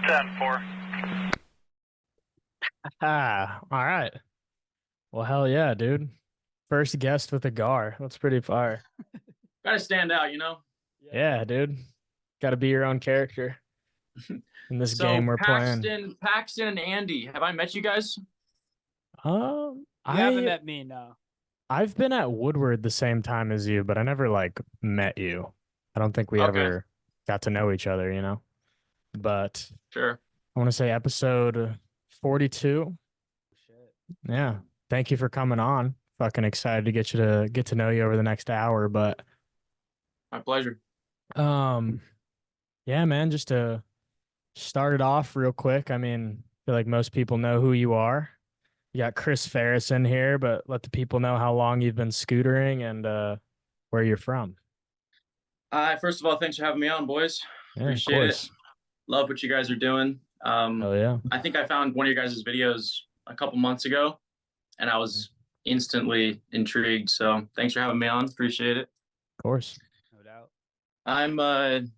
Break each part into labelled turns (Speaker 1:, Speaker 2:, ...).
Speaker 1: TenFour.
Speaker 2: All right. Well, hell yeah, dude. First guest with a gar. That's pretty fire.
Speaker 3: Gotta stand out, you know?
Speaker 2: Yeah, dude. Got to be your own character in this game
Speaker 3: So
Speaker 2: we're playing.
Speaker 3: Paxton and Andy, have I met you guys?
Speaker 2: Um,
Speaker 4: You haven't
Speaker 2: I
Speaker 4: met me, no.
Speaker 2: I've been at Woodward the same time as you, but I never like met you. I don't think we
Speaker 3: Okay,
Speaker 2: ever got to know each other, you know. But
Speaker 3: sure.
Speaker 2: I want to say episode 42.
Speaker 4: Shit.
Speaker 2: Yeah. Thank you for coming on. Fucking excited to get to know you over the next hour, but
Speaker 3: My pleasure.
Speaker 2: um yeah, man, just to start it off real quick. I mean, I feel like most people know who you are. You got Chris Farris in here, but let the people know how long you've been scootering and where you're from.
Speaker 3: First of all, thanks for having me on, boys.
Speaker 2: Yeah, of
Speaker 3: Appreciate it.
Speaker 2: course.
Speaker 3: Love what you guys are doing.
Speaker 2: Hell yeah.
Speaker 3: I think I found one of your guys' videos a couple months ago, and I was instantly intrigued. So thanks for having me on. Appreciate it.
Speaker 2: Of course.
Speaker 4: No doubt.
Speaker 3: I'm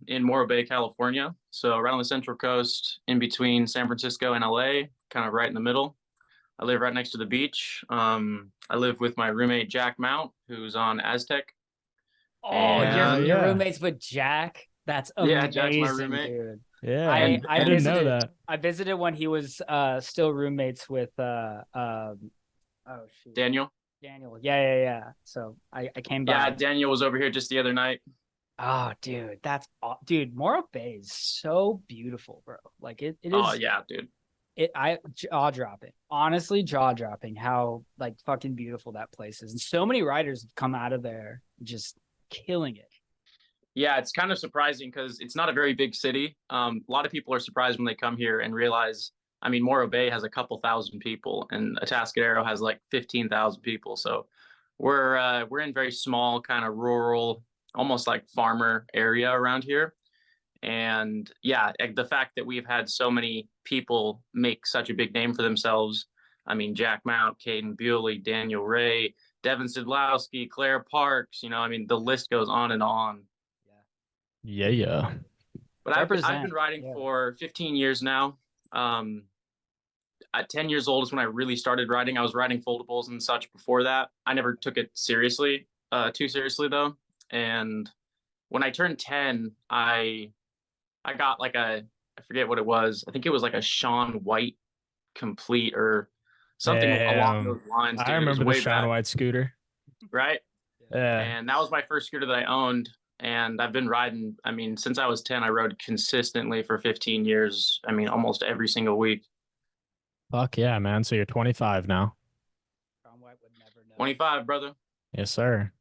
Speaker 3: in Morro Bay, California, so right on the Central Coast, in between San Francisco and LA, kind of right in the middle. I live right next to the beach. I live with my roommate Jack Mount, who's on Aztec.
Speaker 4: Oh,
Speaker 3: And
Speaker 4: you're
Speaker 2: yeah.
Speaker 4: roommates with Jack? That's
Speaker 3: Yeah,
Speaker 4: amazing,
Speaker 3: Jack's my roommate.
Speaker 4: dude.
Speaker 2: Yeah.
Speaker 4: I
Speaker 2: didn't know
Speaker 4: visited
Speaker 2: that.
Speaker 4: I visited when he was still roommates with oh shoot.
Speaker 3: Daniel.
Speaker 4: Daniel. Yeah. So I came by.
Speaker 3: Yeah, Daniel was over here just the other night.
Speaker 4: Oh, dude, dude, Morro Bay is so beautiful, bro. Like it is.
Speaker 3: Oh yeah, dude.
Speaker 4: Jaw dropping. Honestly, jaw dropping how like fucking beautiful that place is. And so many riders have come out of there just killing it.
Speaker 3: Yeah, it's kind of surprising because it's not a very big city. A lot of people are surprised when they come here and realize, I mean, Morro Bay has a couple thousand people, and Atascadero has like 15,000 people. So we're in very small, kind of rural, almost like farmer area around here. And yeah, the fact that we've had so many people make such a big name for themselves. I mean, Jack Mount, Caden Bewley, Daniel Ray, Devin Sidlowski, Claire Parks, I mean, the list goes on and on.
Speaker 2: Yeah.
Speaker 3: But I've been riding for 15 years now. At 10 years old is when I really started riding. I was riding foldables and such before that. I never took it seriously, too seriously though. And when I turned 10, I got like I forget what it was. I think it was like a Sean White complete or something along those lines. Dude.
Speaker 2: I remember the Sean
Speaker 3: back,
Speaker 2: White scooter.
Speaker 3: right?
Speaker 2: Yeah.
Speaker 3: And that was my first scooter that I owned. And I've been riding, I mean, since I was 10, I rode consistently for 15 years. I mean, almost every single week.
Speaker 2: Fuck yeah, man. So you're 25 now.
Speaker 4: Sean White would never know.
Speaker 3: 25, brother.
Speaker 2: Yes, sir.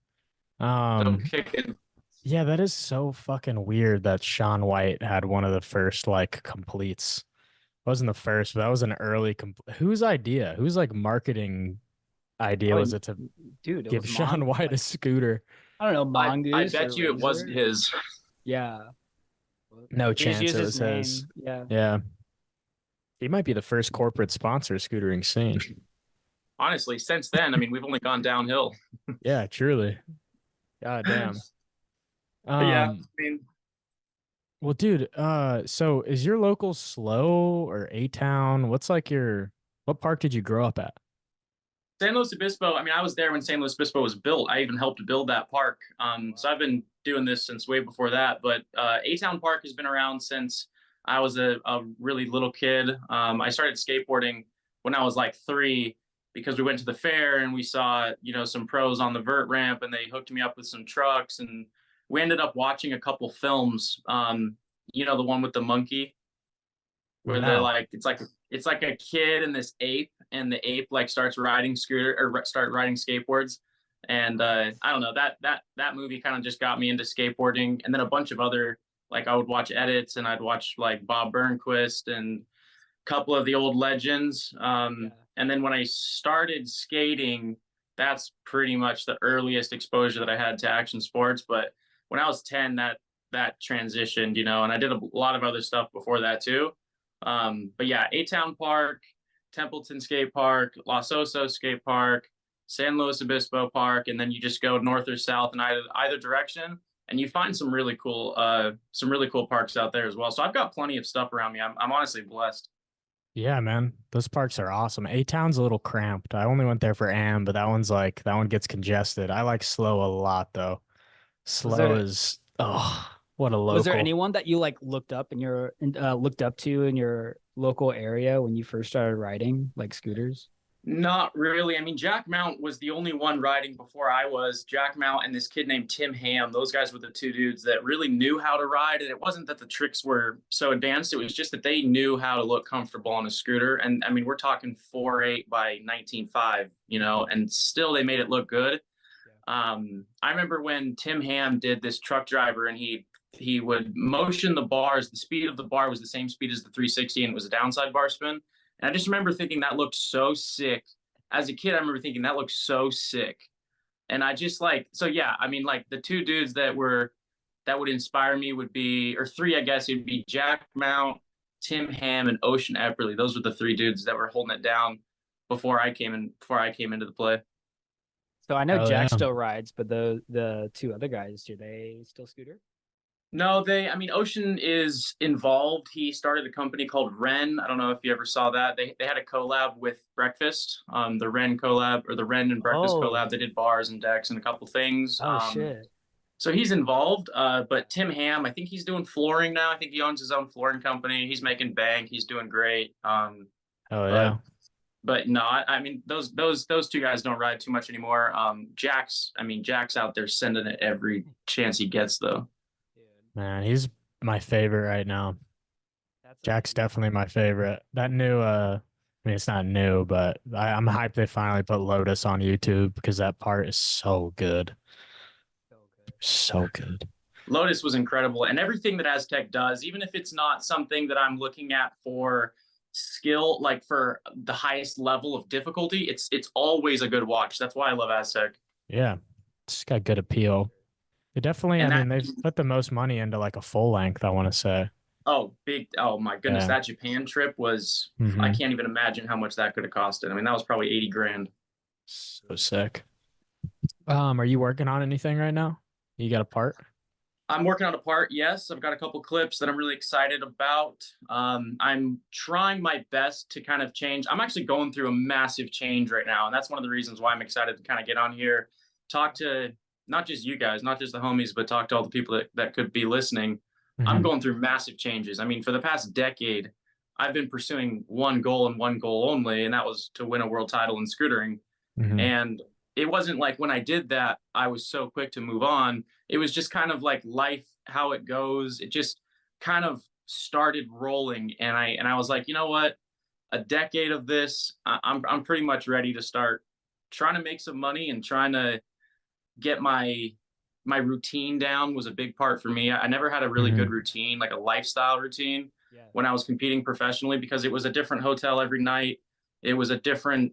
Speaker 3: So kicking.
Speaker 2: Yeah, that is so fucking weird that Sean White had one of the first like completes. Wasn't the first, but that was an early whose idea? Whose like marketing idea was it to give Sean White a scooter?
Speaker 4: I don't know, Mongoose.
Speaker 3: I bet you it wasn't his.
Speaker 4: Yeah.
Speaker 2: No chance it was his.
Speaker 4: Yeah.
Speaker 2: He might be the first corporate sponsor scootering scene.
Speaker 3: Honestly, since then, I mean, we've only gone downhill.
Speaker 2: Yeah, truly. God damn.
Speaker 3: Yeah, I mean,
Speaker 2: well, dude, so is your local Slow or A-Town? What's like what park did you grow up at?
Speaker 3: San Luis Obispo, I mean, I was there when San Luis Obispo was built. I even helped build that park. So I've been doing this since way before that. But A-Town Park has been around since I was a really little kid. I started skateboarding when I was like 3 because we went to the fair and we saw, some pros on the vert ramp and they hooked me up with some trucks. And we ended up watching a couple films. The one with the monkey where they're like, it's like a kid and this ape, and the ape like starts riding skateboards. And I don't know, that movie kind of just got me into skateboarding. And then a bunch of other, like I would watch edits and I'd watch like Bob Burnquist and a couple of the old legends. And then when I started skating, that's pretty much the earliest exposure that I had to action sports. But when I was 10, that transitioned, and I did a lot of other stuff before that too. But yeah, A-Town Park, Templeton Skate Park, Los Osos Skate Park, San Luis Obispo Park, and then you just go north or south in either direction. and you find some really cool parks out there as well. So I've got plenty of stuff around me. I'm honestly blessed.
Speaker 2: Yeah, man. Those parks are awesome. A-Town's a little cramped. I only went there for Am, but that one gets congested. I like Slow a lot though.
Speaker 4: Was
Speaker 2: Slow
Speaker 4: there
Speaker 2: is what a
Speaker 4: was there
Speaker 2: local.
Speaker 4: anyone that you like looked up to in your local area when you first started riding like scooters?
Speaker 3: Not really. I mean, Jack Mount was the only one riding before I was. Jack Mount and this kid named Tim Ham. Those guys were the two dudes that really knew how to ride. And it wasn't that the tricks were so advanced. It was just that they knew how to look comfortable on a scooter. And I mean, we're talking 4.8 by 19.5, and still they made it look good. I remember when Tim Ham did this truck driver, and he would motion the bars. The speed of the bar was the same speed as the 360, and it was a downside bar spin. And I just remember thinking that looked so sick. As a kid, I remember thinking that looked so sick. And I just so yeah, I mean, like the two dudes that would inspire me would be, or three, I guess, it'd be Jack Mount, Tim Ham, and Ocean Epperly. Those were the three dudes that were holding it down before I came into the play.
Speaker 4: So I know
Speaker 2: Oh,
Speaker 4: Jack
Speaker 2: yeah.
Speaker 4: still rides, but the two other guys, do they still scooter?
Speaker 3: No, I mean, Ocean is involved. He started a company called Ren. I don't know if you ever saw that. They had a collab with Breakfast, the Ren collab, or the Ren and Breakfast collab.
Speaker 4: Oh,
Speaker 3: They did bars and decks and a couple things.
Speaker 4: oh shit.
Speaker 3: So he's involved. But Tim Ham, I think he's doing flooring now. I think he owns his own flooring company. He's making bank. He's doing great.
Speaker 2: Oh
Speaker 3: But
Speaker 2: yeah.
Speaker 3: but no, I mean those two guys don't ride too much anymore. Jack's out there sending it every chance he gets though.
Speaker 2: Man, he's my favorite right now.
Speaker 4: That's
Speaker 2: Jack's definitely my favorite. That new I mean it's not new, but I'm hyped they finally put Lotus on YouTube because that part is so good.
Speaker 4: so good.
Speaker 2: So good.
Speaker 3: Lotus was incredible, and everything that Aztec does, even if it's not something that I'm looking at for skill, like for the highest level of difficulty, it's always a good watch. That's why I love Aztec.
Speaker 2: Yeah. It's got good appeal. They definitely,
Speaker 3: And
Speaker 2: I mean,
Speaker 3: that,
Speaker 2: they've put the most money into like a full length, I want to say.
Speaker 3: oh my goodness,
Speaker 2: Yeah.
Speaker 3: that Japan trip was, I
Speaker 2: Mhm.
Speaker 3: can't even imagine how much that could have costed. I mean, that was probably 80 grand.
Speaker 2: So sick. Are you working on anything right now? You got a part?
Speaker 3: I'm working on a part. Yes, I've got a couple clips that I'm really excited about. I'm trying my best to kind of change. I'm actually going through a massive change right now, and that's one of the reasons why I'm excited to kind of get on here, talk to not just you guys, not just the homies, but talk to all the people that could be listening. I'm
Speaker 2: Mhm.
Speaker 3: going through massive changes. I mean, for the past decade, I've been pursuing one goal and one goal only, and that was to win a world title in scootering.
Speaker 2: Mhm.
Speaker 3: And it wasn't like when I did that, I was so quick to move on. It was just kind of like life, how it goes. It just kind of started rolling. And I was like, you know what? A decade of this, I'm pretty much ready to start trying to make some money and trying to get my routine down was a big part for me. I never had a really good
Speaker 2: Mhm.
Speaker 3: routine, like a lifestyle routine
Speaker 4: Yeah.
Speaker 3: when I was competing professionally because it was a different hotel every night. It was a different,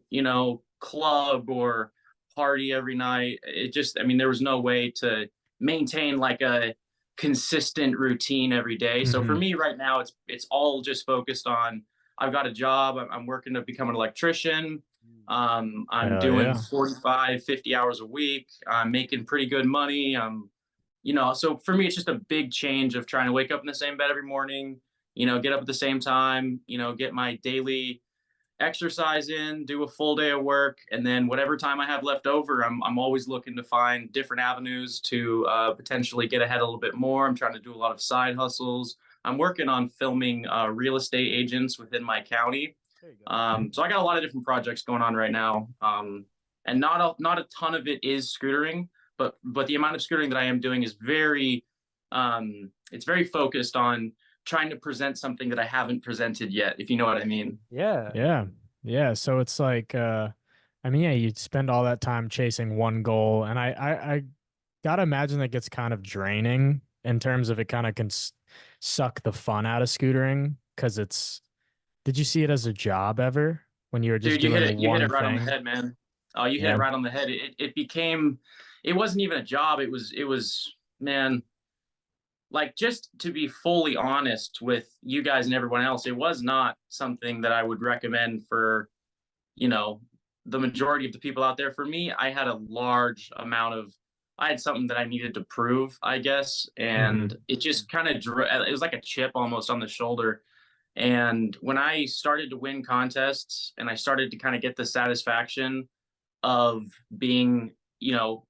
Speaker 3: club or party every night. It just, I mean, there was no way to maintain like a consistent routine every day. So for
Speaker 2: Mhm.
Speaker 3: me right now, it's all just focused on I've got a job. I'm working to become an electrician. I'm
Speaker 2: Hell
Speaker 3: doing
Speaker 2: yeah.
Speaker 3: 45, 50 hours a week. I'm making pretty good money. So for me, it's just a big change of trying to wake up in the same bed every morning, get up at the same time, get my daily exercise in, do a full day of work, and then whatever time I have left over, I'm always looking to find different avenues to potentially get ahead a little bit more. I'm trying to do a lot of side hustles. I'm working on filming real estate agents within my county.
Speaker 4: There you go.
Speaker 3: So I got a lot of different projects going on right now, and not a ton of it is scootering, but the amount of scootering that I am doing is it's very focused on trying to present something that I haven't presented yet, if you know what I mean.
Speaker 4: Yeah.
Speaker 2: Yeah. Yeah. So it's like I mean, yeah, you spend all that time chasing one goal. And I gotta imagine that gets kind of draining in terms of it kind of can suck the fun out of scootering because did you see it as a job ever when you were just
Speaker 3: Dude, you hit
Speaker 2: doing
Speaker 3: it. You hit it
Speaker 2: one
Speaker 3: right on the
Speaker 2: thing?
Speaker 3: head, man. Oh, you hit it
Speaker 2: Yeah.
Speaker 3: right on the head. It became. It wasn't even a job. It was man. Like just to be fully honest with you guys and everyone else, it was not something that I would recommend for, you know, the majority of the people out there. For me, I had a large amount of I had something that I needed to prove, I guess, and it just kind of it was like a chip almost on the shoulder. And when I started to win contests and I started to kind of get the satisfaction of being, you know,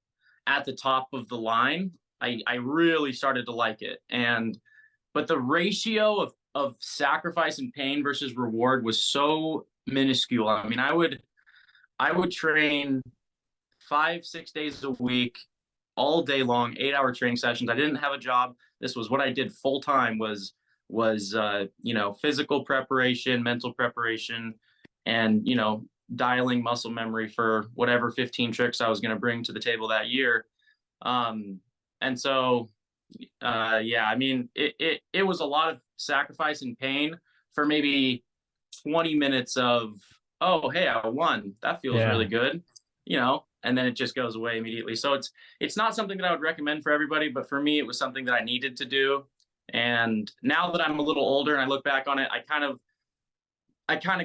Speaker 3: at the top of the line, I really started to like it. And but the ratio of sacrifice and pain versus reward was so minuscule. I mean, I would train 5, 6 days a week, all day long, 8-hour training sessions. I didn't have a job. This was what I did full time. Was physical preparation, mental preparation, and dialing muscle memory for whatever 15 tricks I was going to bring to the table that year. And so yeah, I mean, it was a lot of sacrifice and pain for maybe 20 minutes of, oh, hey, I won. That feels really good, and then it just goes away immediately. So it's not something that I would recommend for everybody, but for me, it was something that I needed to do. And now that I'm a little older and I look back on it, I kind of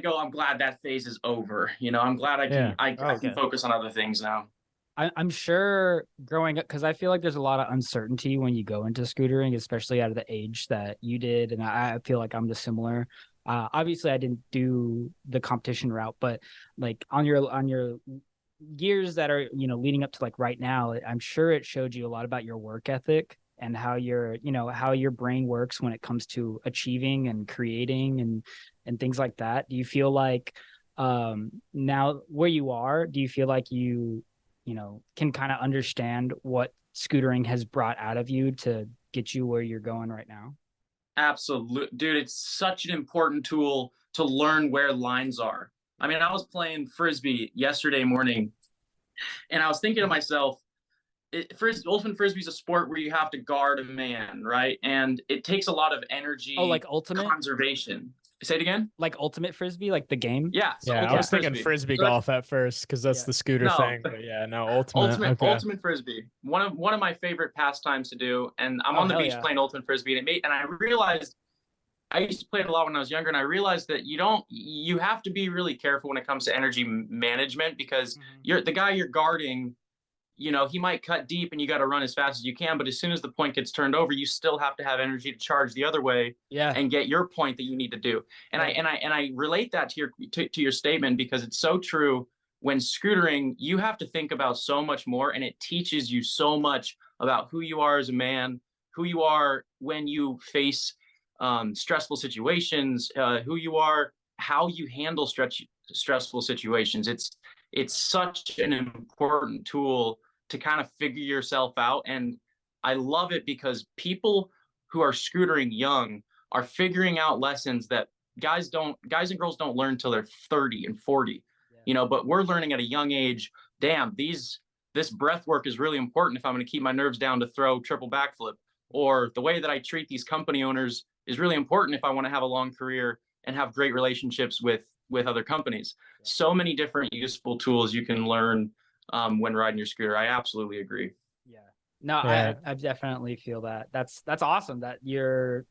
Speaker 3: go, I'm glad that phase is over. I'm glad I can focus on other things now.
Speaker 4: I'm sure growing up, because I feel like there's a lot of uncertainty when you go into scootering, especially out of the age that you did. And I feel like I'm the similar. Obviously, I didn't do the competition route, but like on your years that are leading up to like right now, I'm sure it showed you a lot about your work ethic and how your brain works when it comes to achieving and creating and things like that. Do you feel like now where you are, do you feel like you can kind of understand what scootering has brought out of you to get you where you're going right now?
Speaker 3: Absolutely, dude. It's such an important tool to learn where lines are. I mean, I was playing Frisbee yesterday morning and I was thinking to myself, ultimate Frisbee is a sport where you have to guard a man, right? And it takes a lot of energy.
Speaker 4: Oh, like ultimate
Speaker 3: conservation. Say it again.
Speaker 4: Like ultimate Frisbee, like the game.
Speaker 3: Yeah.
Speaker 2: So I was thinking Frisbee golf at first because that's the scooter thing. But no, ultimate
Speaker 3: Frisbee. One of my favorite pastimes to do. And I'm on the beach playing ultimate Frisbee, and I realized I used to play it a lot when I was younger, and I realized that you have to be really careful when it comes to energy management, because the guy you're guarding, he might cut deep and you got to run as fast as you can. But as soon as the point gets turned over, you still have to have energy to charge the other way and get your point that you need to do. And I relate that to your statement, because it's so true. When scootering, you have to think about so much more, and it teaches you so much about who you are as a man, who you are when you face stressful situations, who you are, how you handle stressful situations. It's such an important tool to kind of figure yourself out. And I love it because people who are scootering young are figuring out lessons that guys and girls don't learn till they're 30 and 40, but we're learning at a young age. Damn, this breath work is really important if I'm going to keep my nerves down to throw triple backflip, or the way that I treat these company owners is really important if I want to have a long career and have great relationships with other companies. So many different useful tools you can learn when riding your scooter. I absolutely agree.
Speaker 4: Yeah. No, I definitely feel that. That's awesome that you're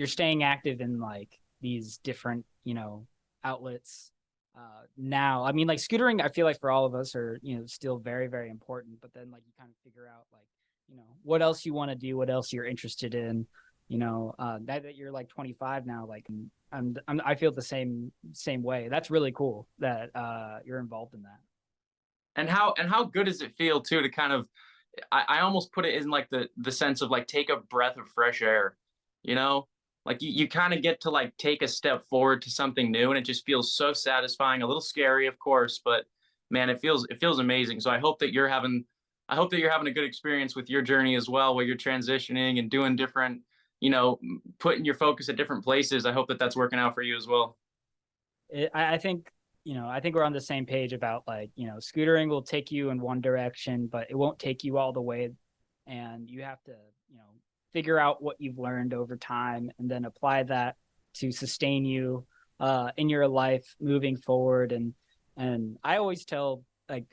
Speaker 4: staying active in like these different, outlets. Now, I mean, like scootering, I feel like for all of us are, still very, very important, but then like you kind of figure out like, what else you want to do, what else you're interested in, that you're like 25 now, like I feel the same way. That's really cool that you're involved in that.
Speaker 3: And how good does it feel too to kind of, I almost put it in like the sense of like take a breath of fresh air, like you kind of get to like take a step forward to something new, and it just feels so satisfying. A little scary, of course, but man, it feels amazing. So I hope that you're having a good experience with your journey as well, where you're transitioning and doing different, putting your focus at different places. I hope that that's working out for you as well.
Speaker 4: I think we're on the same page about like, scootering will take you in one direction, but it won't take you all the way. And you have to, figure out what you've learned over time and then apply that to sustain you in your life moving forward. And I always tell like,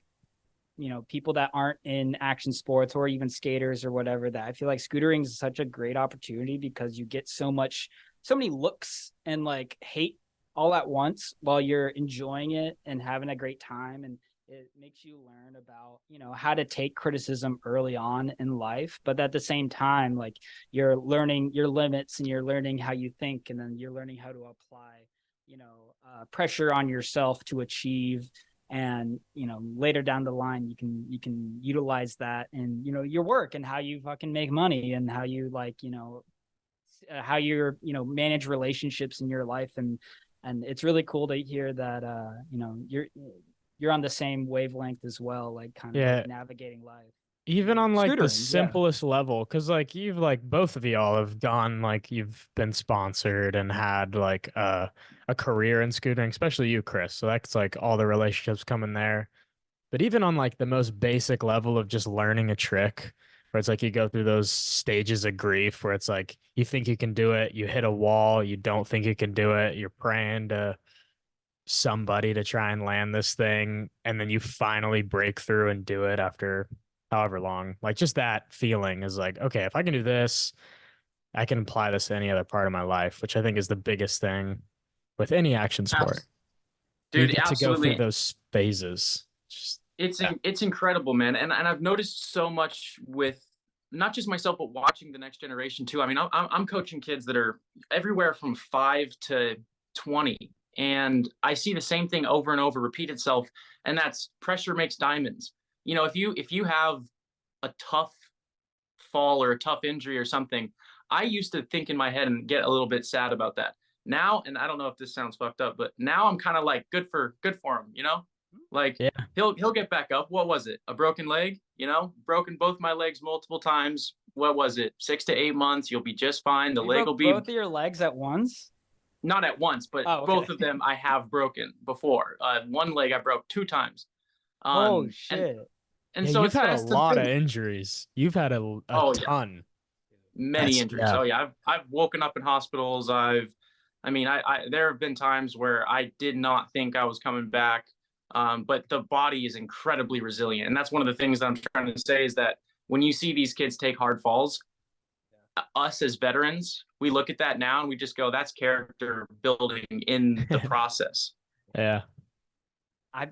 Speaker 4: people that aren't in action sports or even skaters or whatever, that I feel like scootering is such a great opportunity because you get so many looks and like hate all at once while you're enjoying it and having a great time. And it makes you learn about, how to take criticism early on in life, but at the same time, like, you're learning your limits and you're learning how you think, and then you're learning how to apply, pressure on yourself to achieve. And later down the line, you can utilize that in your work, and how you fucking make money, and how you how you're manage relationships in your life. And it's really cool to hear that you're on the same wavelength as well, like kind of like navigating life.
Speaker 2: Even on like the
Speaker 4: Scootering,
Speaker 2: simplest level, because like you've like both of y'all have gone, like you've been sponsored and had like a career in scootering, especially you, Chris. So that's like all the relationships coming there. But even on like the most basic level of just learning a trick, where it's like you go through those stages of grief where it's like you think you can do it, you hit a wall, you don't think you can do it, you're praying to somebody to try and land this thing, and then you finally break through and do it after however long. Like just that feeling is like, okay, if I can do this, I can apply this to any other part of my life, which I think is the biggest thing with any action sport.
Speaker 3: Dude,
Speaker 2: you get to go through
Speaker 3: absolutely.
Speaker 2: those phases.
Speaker 3: It's incredible, man. And I've noticed so much with not just myself, but watching the next generation too. I mean, I'm coaching kids that are everywhere from 5 to 20, and I see the same thing over and over repeat itself. And that's pressure makes diamonds. If you have a tough fall or a tough injury or something, I used to think in my head and get a little bit sad about that. Now, and I don't know if this sounds fucked up, but now I'm kind of like good for him, Like
Speaker 2: Yeah.
Speaker 3: he'll get back up. What was it? A broken leg, broken both my legs multiple times. What was it? 6 to 8 months. You'll be just fine. The leg will be
Speaker 4: both of your legs at once.
Speaker 3: Not at once, but both of them I have broken before. One leg I broke 2 times.
Speaker 4: Oh shit.
Speaker 3: And
Speaker 2: yeah,
Speaker 3: so
Speaker 2: you've
Speaker 3: it's
Speaker 2: had a
Speaker 3: best to
Speaker 2: lot of
Speaker 3: think.
Speaker 2: injuries. You've had a ton.
Speaker 3: Many injuries.
Speaker 2: Yeah.
Speaker 3: Oh yeah, I've woken up in hospitals. I there have been times where I did not think I was coming back. But the body is incredibly resilient, and that's one of the things that I'm trying to say is that when you see these kids take hard falls, us as veterans, we look at that now and we just go, "That's character building in the process."
Speaker 2: Yeah.
Speaker 4: A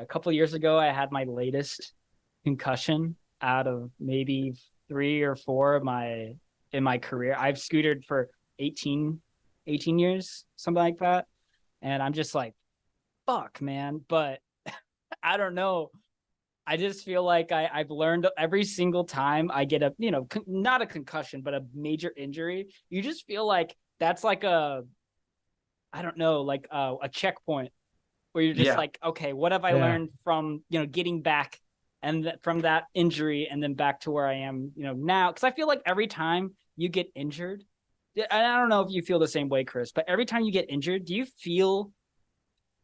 Speaker 4: couple of years ago, I had my latest concussion out of maybe 3 or 4 in my career. I've scootered for 18 years, something like that. And I'm just like, fuck, man. But I don't know. I just feel like I've learned every single time I get a, not a concussion, but a major injury. You just feel like that's like a checkpoint where you're just like, okay, what have I learned from, getting back and from that injury and then back to where I am, now? Because I feel like every time you get injured, and I don't know if you feel the same way, Chris, but every time you get injured, do you feel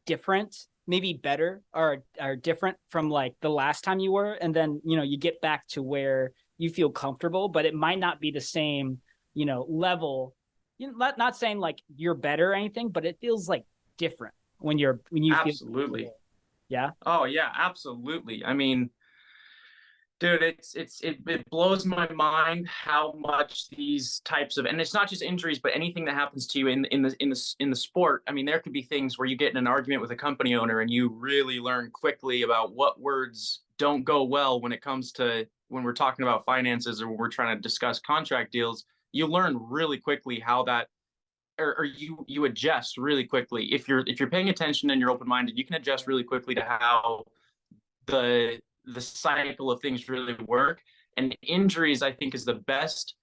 Speaker 4: different, maybe better or different from like the last time you were? And then, you get back to where you feel comfortable, but it might not be the same, level. Not saying like you're better or anything, but it feels like different when you
Speaker 3: absolutely
Speaker 4: feel. Yeah.
Speaker 3: Oh yeah, absolutely. I mean, dude, it blows my mind how much these types of, and it's not just injuries, but anything that happens to you in the sport. I mean, there could be things where you get in an argument with a company owner and you really learn quickly about what words don't go well when it comes to when we're talking about finances or when we're trying to discuss contract deals. You learn really quickly how that, or you adjust really quickly. If you're paying attention and you're open-minded, you can adjust really quickly to how the cycle of things really work. And injuries, I think, is the best.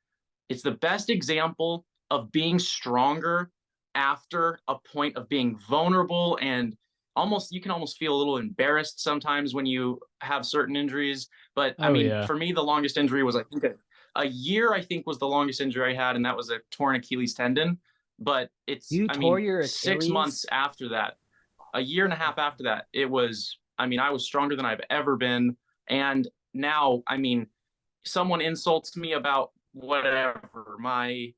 Speaker 3: It's the best example of being stronger after a point of being vulnerable, and you can almost feel a little embarrassed sometimes when you have certain injuries. But for me, the longest injury was, I think, a year, I think, was the longest injury I had, and that was a torn Achilles tendon. But
Speaker 4: tore your Achilles?
Speaker 3: 6 months after that, a year and a half after that, it was, I was stronger than I've ever been. And now, someone insults me about whatever, my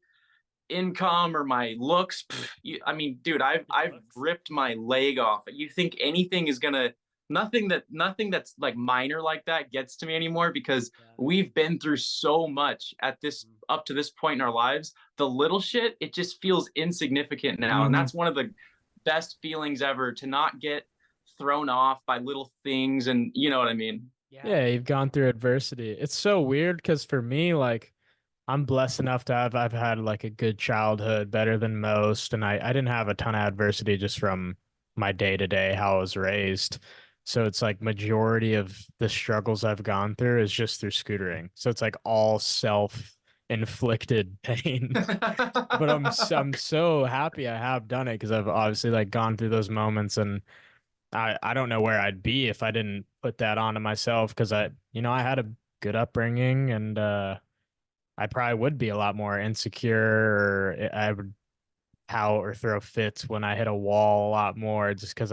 Speaker 3: income or my looks. Dude, I've ripped my leg off. You think anything is gonna, nothing that's like minor like that gets to me anymore, because we've been through so much up to this point in our lives. The little shit, it just feels insignificant now. And that's one of the best feelings ever, to not get thrown off by little things, and you know what I mean.
Speaker 2: Yeah, you've gone through adversity. It's so weird because for me, like, I'm blessed enough to have I've had like a good childhood, better than most, and I didn't have a ton of adversity just from my day to day how I was raised. So it's like majority of the struggles I've gone through is just through scootering. So it's like all self-inflicted pain. But I'm so happy I have done it because I've obviously like gone through those moments, and I don't know where I'd be if I didn't put that onto myself because I had a good upbringing, and I probably would be a lot more insecure, or I would pout or throw fits when I hit a wall a lot more just because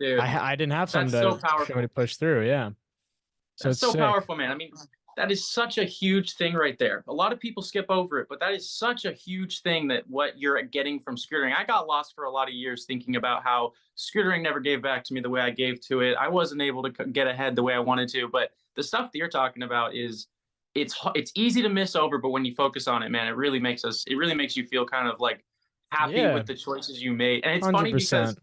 Speaker 3: Dude,
Speaker 2: I didn't have something
Speaker 3: that's so
Speaker 2: to show me
Speaker 3: powerful.
Speaker 2: to push through. Yeah. So
Speaker 3: That's
Speaker 2: it's
Speaker 3: so
Speaker 2: sick.
Speaker 3: powerful, man. I mean, that is such a huge thing right there. A lot of people skip over it, but that is such a huge thing, that what you're getting from scootering. I got lost for a lot of years thinking about how scootering never gave back to me the way I gave to it. I wasn't able to get ahead the way I wanted to, but the stuff that you're talking about is it's easy to miss over, but when you focus on it, man, it really makes you feel kind of like happy
Speaker 2: Yeah.
Speaker 3: with the choices you made. And it's funny because
Speaker 2: 100%.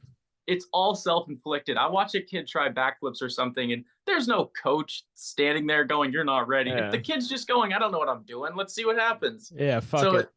Speaker 3: it's all self-inflicted. I watch a kid try backflips or something, and there's no coach standing there going, "You're not ready." If
Speaker 2: Yeah.
Speaker 3: the kid's just going, "I don't know what I'm doing. Let's see what happens."
Speaker 2: Yeah. Fuck
Speaker 3: So
Speaker 2: it.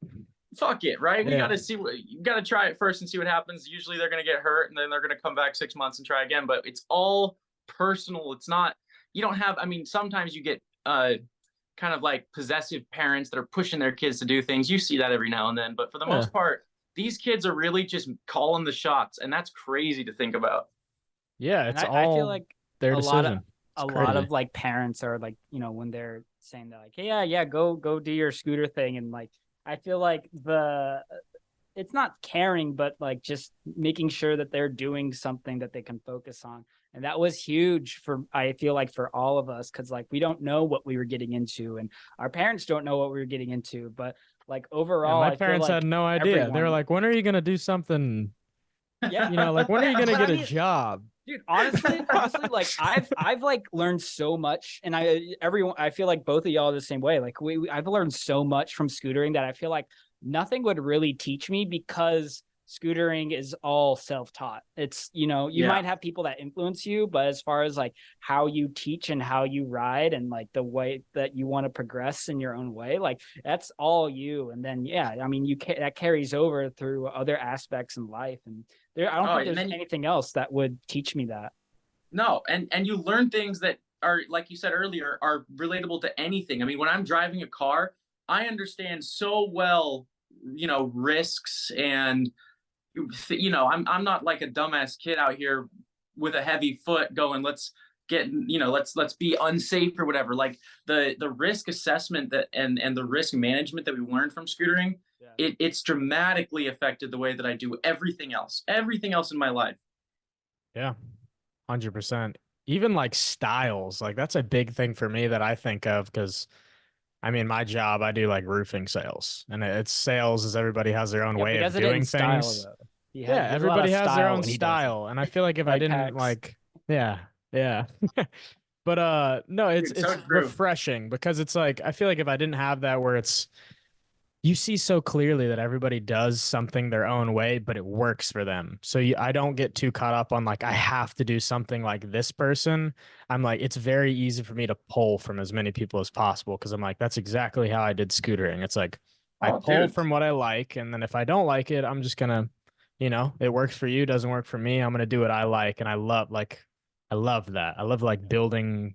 Speaker 3: fuck it, right? We got
Speaker 2: Yeah.
Speaker 3: to see what you got to try it first and see what happens. Usually they're going to get hurt, and then they're going to come back 6 months and try again. But it's all personal. It's not. You don't have. I mean, sometimes you get kind of like possessive parents that are pushing their kids to do things. You see that every now and then, but for the
Speaker 2: Yeah.
Speaker 3: most part, these kids are really just calling the shots, and that's crazy to think about.
Speaker 2: Yeah.
Speaker 4: And
Speaker 2: It's
Speaker 4: I feel
Speaker 2: all
Speaker 4: like
Speaker 2: their
Speaker 4: a lot of
Speaker 2: decision. It's
Speaker 4: a lot
Speaker 2: crazy.
Speaker 4: of like parents are like, when they're saying that, like, hey, yeah, go do your scooter thing, and like I feel like it's not caring, but like just making sure that they're doing something that they can focus on. And that was huge I feel like for all of us, because like we don't know what we were getting into, and our parents don't know what we were getting into. But like
Speaker 2: Yeah,
Speaker 4: overall,
Speaker 2: my
Speaker 4: I feel
Speaker 2: parents
Speaker 4: like
Speaker 2: had no idea. They were
Speaker 4: everyone,
Speaker 2: like, when are you gonna do something?
Speaker 4: yeah,
Speaker 2: Like when are you gonna
Speaker 4: but I
Speaker 2: get a
Speaker 4: mean,
Speaker 2: job?
Speaker 4: dude, honestly, like I've like learned so much, and I feel like both of y'all are the same way. Like I've learned so much from scootering that I feel like nothing would really teach me, because scootering is all self-taught. It's, you
Speaker 3: Yeah.
Speaker 4: might have people that influence you, but as far as like how you teach and how you ride and like the way that you want to progress in your own way, like that's all you. And then yeah, I mean that carries over through other aspects in life, and I don't think there's anything else that would teach me that.
Speaker 3: No, and you learn things that are, like you said earlier, are relatable to anything. I mean, when I'm driving a car, I understand so well, risks, and I'm not like a dumbass kid out here with a heavy foot going, let's get, let's be unsafe or whatever. Like the risk assessment and the risk management that we learned from scootering,
Speaker 4: Yeah.
Speaker 3: it's dramatically affected the way that I do everything else in my life.
Speaker 2: Yeah. 100%. Even like styles, like that's a big thing for me that I think of because I mean, my job, I do like roofing sales, and it's sales as everybody has their own
Speaker 4: Yeah, but he
Speaker 2: way of
Speaker 4: does it in
Speaker 2: doing
Speaker 4: style
Speaker 2: things.
Speaker 4: though.
Speaker 2: Yeah,
Speaker 4: He has a lot of
Speaker 2: everybody has their
Speaker 4: style
Speaker 2: own
Speaker 4: when he does it.
Speaker 2: style, and I feel like if I
Speaker 4: Like
Speaker 2: didn't
Speaker 4: Pax.
Speaker 2: like, yeah, yeah. But no, it's
Speaker 3: Dude, so
Speaker 2: it's
Speaker 3: true.
Speaker 2: refreshing because it's like I feel like if I didn't have that where it's you see so clearly that everybody does something their own way, but it works for them. So I don't get too caught up on like, I have to do something like this person. I'm like, it's very easy for me to pull from as many people as possible because I'm like, that's exactly how I did scootering. It's like, I
Speaker 3: Oh,
Speaker 2: pull
Speaker 3: dude.
Speaker 2: from what I like. And then if I don't like it, I'm just going to, it works for you, doesn't work for me. I'm going to do what I like. And I love that. I love like building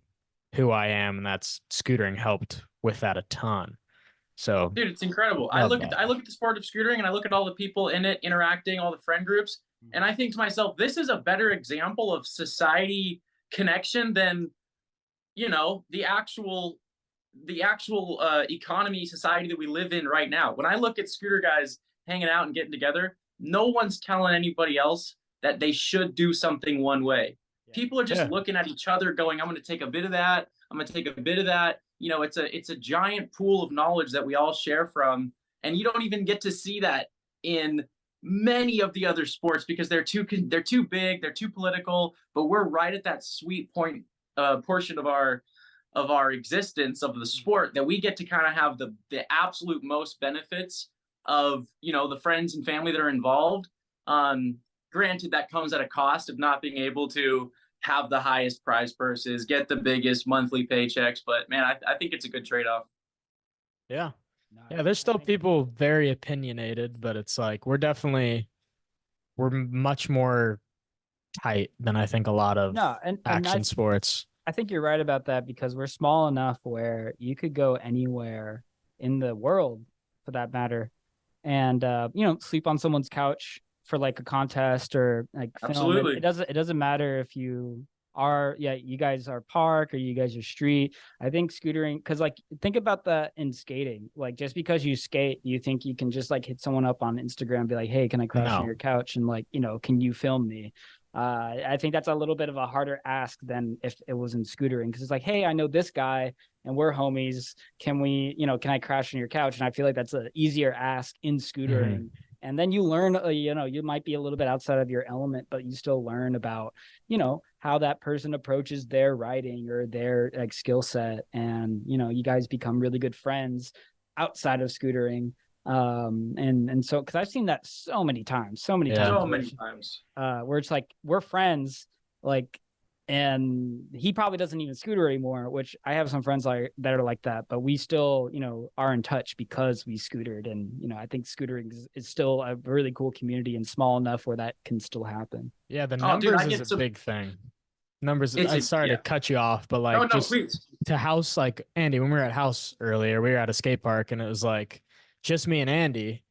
Speaker 2: who I am. And that's scootering helped with that a ton. So
Speaker 3: Dude, it's incredible. I
Speaker 2: love
Speaker 3: look
Speaker 2: that.
Speaker 3: at the sport of scootering, and I look at all the people in it interacting, all the friend groups, and I think to myself, this is a better example of society connection than the actual economy society that we live in right now. When I look at scooter guys hanging out and getting together, no one's telling anybody else that they should do something one way.
Speaker 4: Yeah.
Speaker 3: People are just
Speaker 2: Yeah.
Speaker 3: looking at each other going, I'm going to take a bit of that, I'm going to take a bit of that. It's a giant pool of knowledge that we all share from, and you don't even get to see that in many of the other sports because they're too big, they're too political. But we're right at that sweet point portion of our existence of the sport that we get to kind of have the absolute most benefits of the friends and family that are involved. granted, that comes at a cost of not being able to have the highest prize purses, get the biggest monthly paychecks. But man, I think it's a good trade-off.
Speaker 2: Yeah.
Speaker 4: No,
Speaker 2: Yeah, there's
Speaker 4: I
Speaker 2: still
Speaker 4: think-
Speaker 2: people very opinionated, but it's like we're much more tight than I think a lot of
Speaker 4: No, and
Speaker 2: action sports.
Speaker 4: I think you're right about that because we're small enough where you could go anywhere in the world, for that matter, and sleep on someone's couch for like a contest or like film.
Speaker 3: Absolutely.
Speaker 4: It doesn't matter if you you guys are park or you guys are street. I think scootering, because like think about that in skating. Like just because you skate, you think you can just like hit someone up on Instagram and be like, hey, can I crash on
Speaker 2: No.
Speaker 4: your couch, and like, can you film me? I think that's a little bit of a harder ask than if it was in scootering, because it's like, hey, I know this guy and we're homies. Can we, can I crash on your couch? And I feel like that's an easier ask in scootering. And then you learn, you might be a little bit outside of your element, but you still learn about, how that person approaches their riding or their like skill set. And, you guys become really good friends outside of scootering. And so, cause I've seen that so many times,
Speaker 3: So many times.
Speaker 4: Where it's like, we're friends, like, and he probably doesn't even scooter anymore, which I have some friends that are like that, but we still, are in touch because we scootered. And, I think scootering is still a really cool community and small enough where that can still happen.
Speaker 2: Yeah, the numbers is a big thing. Numbers. I'm sorry to cut you off, but like,
Speaker 3: please.
Speaker 2: To house, like Andy, when we were at house earlier, we were at a skate park and it was like just me and Andy.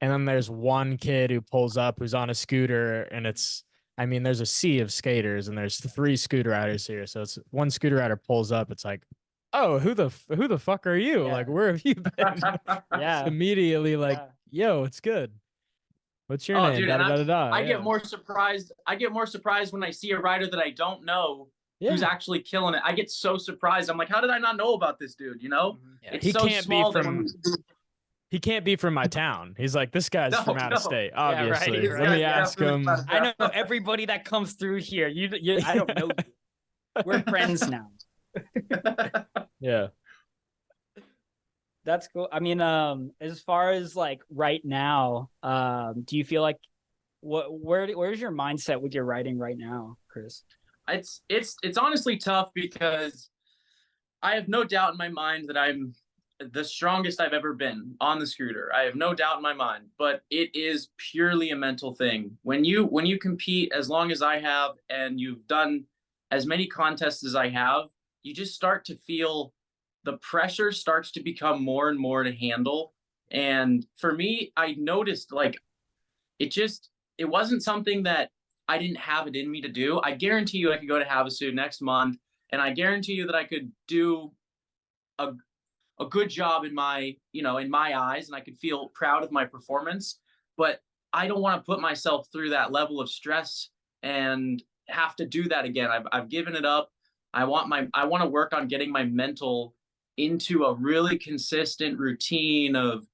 Speaker 2: And then there's one kid who pulls up who's on a scooter, and there's a sea of skaters and there's 3 scooter riders here. So it's one scooter rider pulls up. It's like, oh, who the fuck are you?
Speaker 4: Yeah.
Speaker 2: Like, where have you been?
Speaker 4: Yeah.
Speaker 2: Immediately like, yo, it's good. What's your name?
Speaker 3: Dude, I get
Speaker 2: Yeah.
Speaker 3: more surprised. I get more surprised when I see a rider that I don't know who's
Speaker 2: Yeah.
Speaker 3: actually killing it. I get so surprised. I'm like, how did I not know about this dude?
Speaker 2: Yeah,
Speaker 3: It's
Speaker 2: he
Speaker 3: so
Speaker 2: can't
Speaker 3: small
Speaker 2: be from. He can't be from my town. He's like, this guy's from out of state, obviously.
Speaker 4: right.
Speaker 2: Let me ask him.
Speaker 4: I know everybody that comes through here. I don't know you. We're friends now.
Speaker 2: Yeah.
Speaker 4: That's cool. I mean, as far as like right now, do you feel like where's your mindset with your writing right now, Chris?
Speaker 3: It's honestly tough because I have no doubt in my mind that I'm the strongest I've ever been on the scooter. I have no doubt in my mind, but it is purely a mental thing. When you compete as long as I have, and you've done as many contests as I have, you just start to feel the pressure starts to become more and more to handle. And for me, I noticed like it wasn't something that I didn't have it in me to do. I guarantee you I could go to Havasu next month, and I guarantee you that I could do a good job in my eyes, and I could feel proud of my performance. But I don't want to put myself through that level of stress and have to do that again. I've given it up. I want to work on getting my mental into a really consistent routine of,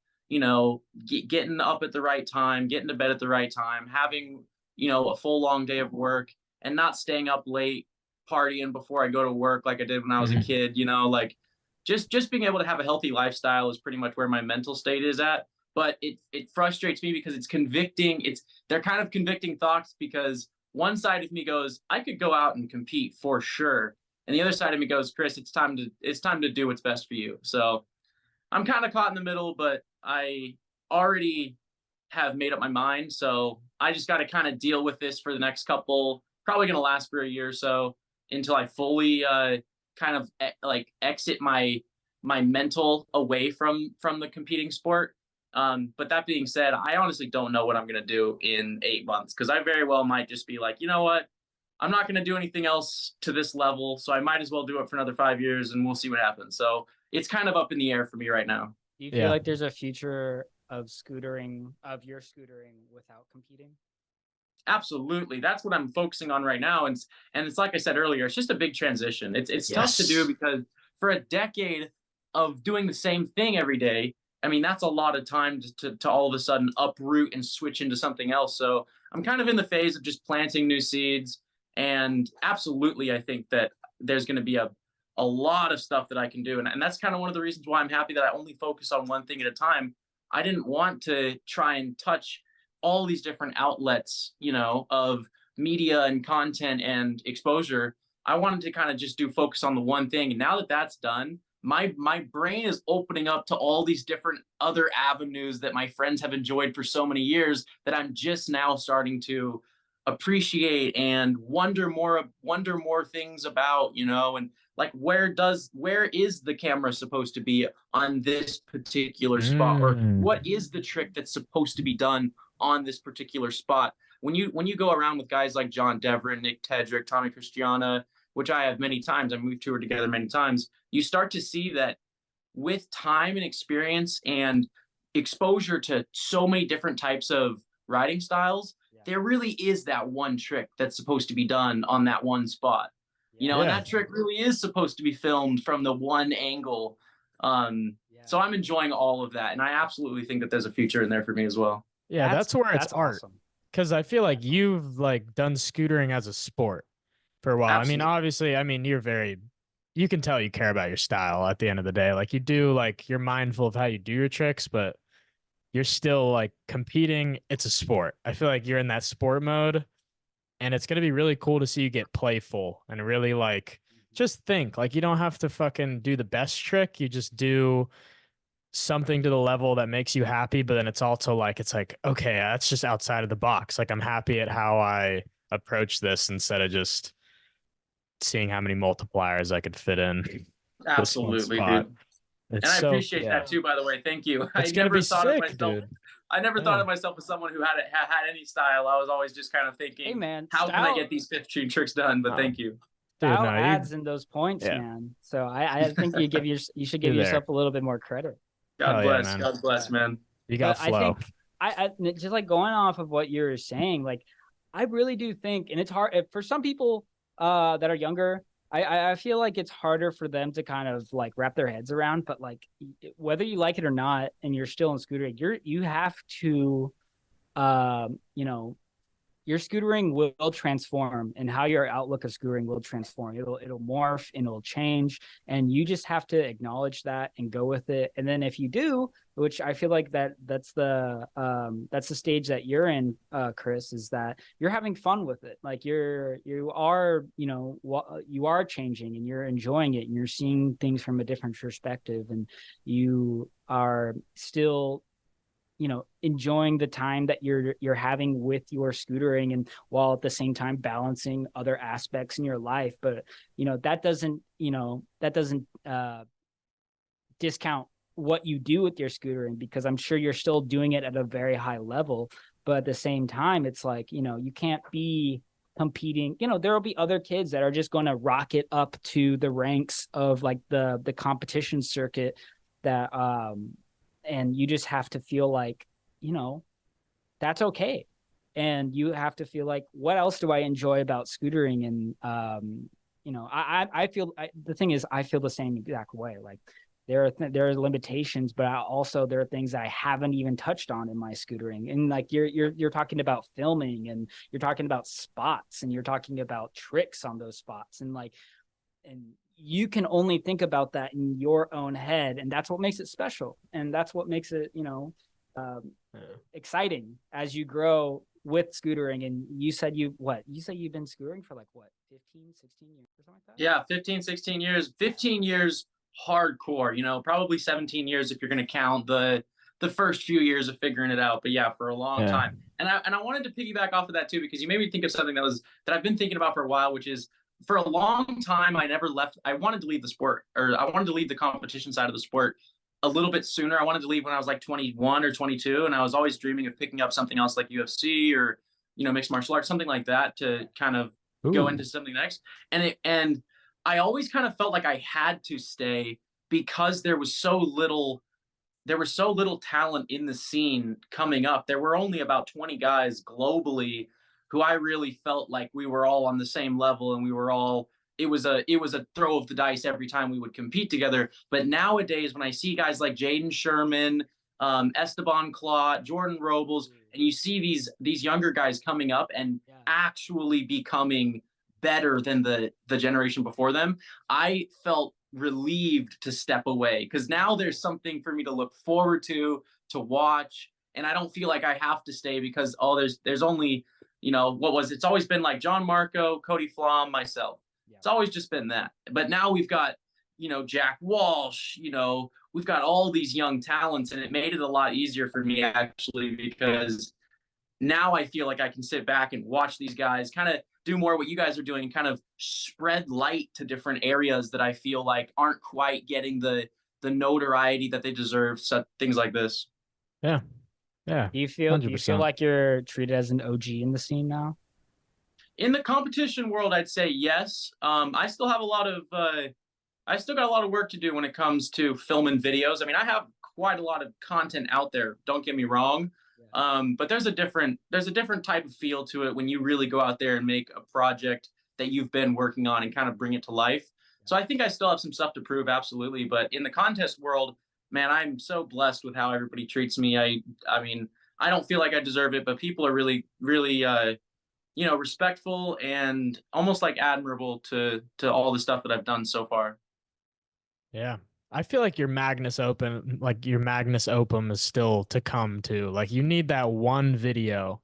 Speaker 3: getting up at the right time, getting to bed at the right time, having, a full long day of work, and not staying up late partying before I go to work like I did when I was a kid, like just being able to have a healthy lifestyle is pretty much where my mental state is at. But it frustrates me because it's convicting. They're kind of convicting thoughts, because one side of me goes, I could go out and compete for sure. And the other side of me goes, Chris, it's time to do what's best for you. So I'm kind of caught in the middle, but I already have made up my mind. So I just got to kind of deal with this for the next probably going to last for a year or so, until I fully kind of like exit my mental away from the competing sport. But that being said, I honestly don't know what I'm going to do in 8 months, because I very well might just be like, you know what? I'm not going to do anything else to this level, so I might as well do it for another 5 years, and we'll see what happens. So it's kind of up in the air for me right now.
Speaker 4: Do you feel like there's a future of your scootering without competing?
Speaker 3: Absolutely. That's what I'm focusing on right now. And it's like I said earlier, it's just a big transition. It's tough to do, because for a decade of doing the same thing every day, I mean, that's a lot of time to all of a sudden uproot and switch into something else. So I'm kind of in the phase of just planting new seeds. And absolutely, I think that there's going to be a lot of stuff that I can do. And that's kind of one of the reasons why I'm happy that I only focus on one thing at a time. I didn't want to try and touch all these different outlets, you know, of media and content and exposure. I wanted to kind of just focus on the one thing. And now that that's done, my brain is opening up to all these different other avenues that my friends have enjoyed for so many years that I'm just now starting to appreciate and wonder more things about, you know, and like where is the camera supposed to be on this particular spot, or what is the trick that's supposed to be done on this particular spot. When you go around with guys like John Deverin, Nick Tedrick, Tommy Christiana, which I have many times, I mean, we've toured together many times, you start to see that with time and experience and exposure to so many different types of riding styles, there really is that one trick that's supposed to be done on that one spot. You know, and that trick really is supposed to be filmed from the one angle. So I'm enjoying all of that. And I absolutely think that there's a future in there for me as well.
Speaker 2: Yeah, that's where it's art.
Speaker 4: Awesome.
Speaker 2: Because I feel like you've like done scootering as a sport for a while.
Speaker 3: Absolutely.
Speaker 2: I mean, obviously, I mean, you can tell you care about your style at the end of the day. Like you do, like you're mindful of how you do your tricks, but you're still like competing. It's a sport. I feel like you're in that sport mode, and it's going to be really cool to see you get playful and really like just think like you don't have to fucking do the best trick. You just do something to the level that makes you happy, but then it's also like, it's like, okay, that's just outside of the box. Like I'm happy at how I approach this instead of just seeing how many multipliers I could fit in.
Speaker 3: Absolutely, dude.
Speaker 2: It's
Speaker 3: and I appreciate that too, by the way. Thank you.
Speaker 2: It's gonna be sick, dude.
Speaker 3: I never thought of myself as someone who had any style. I was always just kind of thinking,
Speaker 4: hey man,
Speaker 3: how can I get these 15 tricks done? But thank you.
Speaker 4: Style adds in those points, man. So I think you should give yourself a little bit more credit.
Speaker 3: God bless. Yeah, God bless, man.
Speaker 2: You got flow.
Speaker 4: I think just like going off of what you're saying, like I really do think, and it's hard for some people that are younger. I feel like it's harder for them to kind of like wrap their heads around, but like whether you like it or not, and you're still in scootering, you have to, you know, your scootering will transform, and how your outlook of scootering will transform. It'll morph and it'll change, and you just have to acknowledge that and go with it. And then if you do, which I feel like that's the stage that you're in, Chris, is that you're having fun with it. Like you are changing and you're enjoying it, and you're seeing things from a different perspective, and you are still, you know, enjoying the time that you're having with your scootering, and while at the same time balancing other aspects in your life. But you know, that doesn't discount what you do with your scootering, because I'm sure you're still doing it at a very high level. But at the same time, it's like, you know, you can't be competing. You know, there will be other kids that are just going to rocket up to the ranks of like the competition circuit that and you just have to feel like, you know, that's okay. And you have to feel like, what else do I enjoy about scootering? And, you know, I feel the thing is, I feel the same exact way. Like there are limitations, but there are things that I haven't even touched on in my scootering. And like you're talking about filming, and you're talking about spots, and you're talking about tricks on those spots. And like, and you can only think about that in your own head, and that's what makes it special, and that's what makes it, you know, exciting as you grow with scootering. And you said you've been scootering for like what, 15 16 years or something like that?
Speaker 3: Yeah, 15 16 years. 15 years hardcore, you know, probably 17 years if you're going to count the first few years of figuring it out. But yeah, for a long time. And I wanted to piggyback off of that too, because you made me think of something that I've been thinking about for a while, which is, for a long time, I wanted to leave the sport, or I wanted to leave the competition side of the sport a little bit sooner. I wanted to leave when I was like 21 or 22. And I was always dreaming of picking up something else like UFC or, you know, mixed martial arts, something like that, to kind of go into something next. And I always kind of felt like I had to stay, because there was so little talent in the scene coming up. There were only about 20 guys globally who I really felt like we were all on the same level, and we were all, it was a throw of the dice every time we would compete together. But nowadays, when I see guys like Jaden Sherman, Esteban Clot, Jordan Robles, and you see these younger guys coming up and actually becoming better than the generation before them, I felt relieved to step away, because now there's something for me to look forward to watch, and I don't feel like I have to stay because there's only, it's always been like John Marco, Cody Flom, myself.
Speaker 4: Yeah.
Speaker 3: It's always just been that. But now we've got, Jack Walsh, we've got all these young talents, and it made it a lot easier for me actually, because now I feel like I can sit back and watch these guys kind of do more what you guys are doing, kind of spread light to different areas that I feel like aren't quite getting the notoriety that they deserve. So things like this.
Speaker 2: Yeah. Yeah.
Speaker 4: Do you feel
Speaker 2: 100%.
Speaker 4: like you're treated as an OG in the scene now?
Speaker 3: In the competition world, I'd say yes. I still have I still got a lot of work to do when it comes to filming videos. I mean, I have quite a lot of content out there. Don't get me wrong. But there's a different type of feel to it when you really go out there and make a project that you've been working on and kind of bring it to life. So I think I still have some stuff to prove, absolutely. But in the contest world, man, I'm so blessed with how everybody treats me. I mean, I don't feel like I deserve it, but people are really, really, respectful and almost like admirable to all the stuff that I've done so far.
Speaker 2: Yeah. I feel like your Magnus Opum is still to come too. Like you need that one video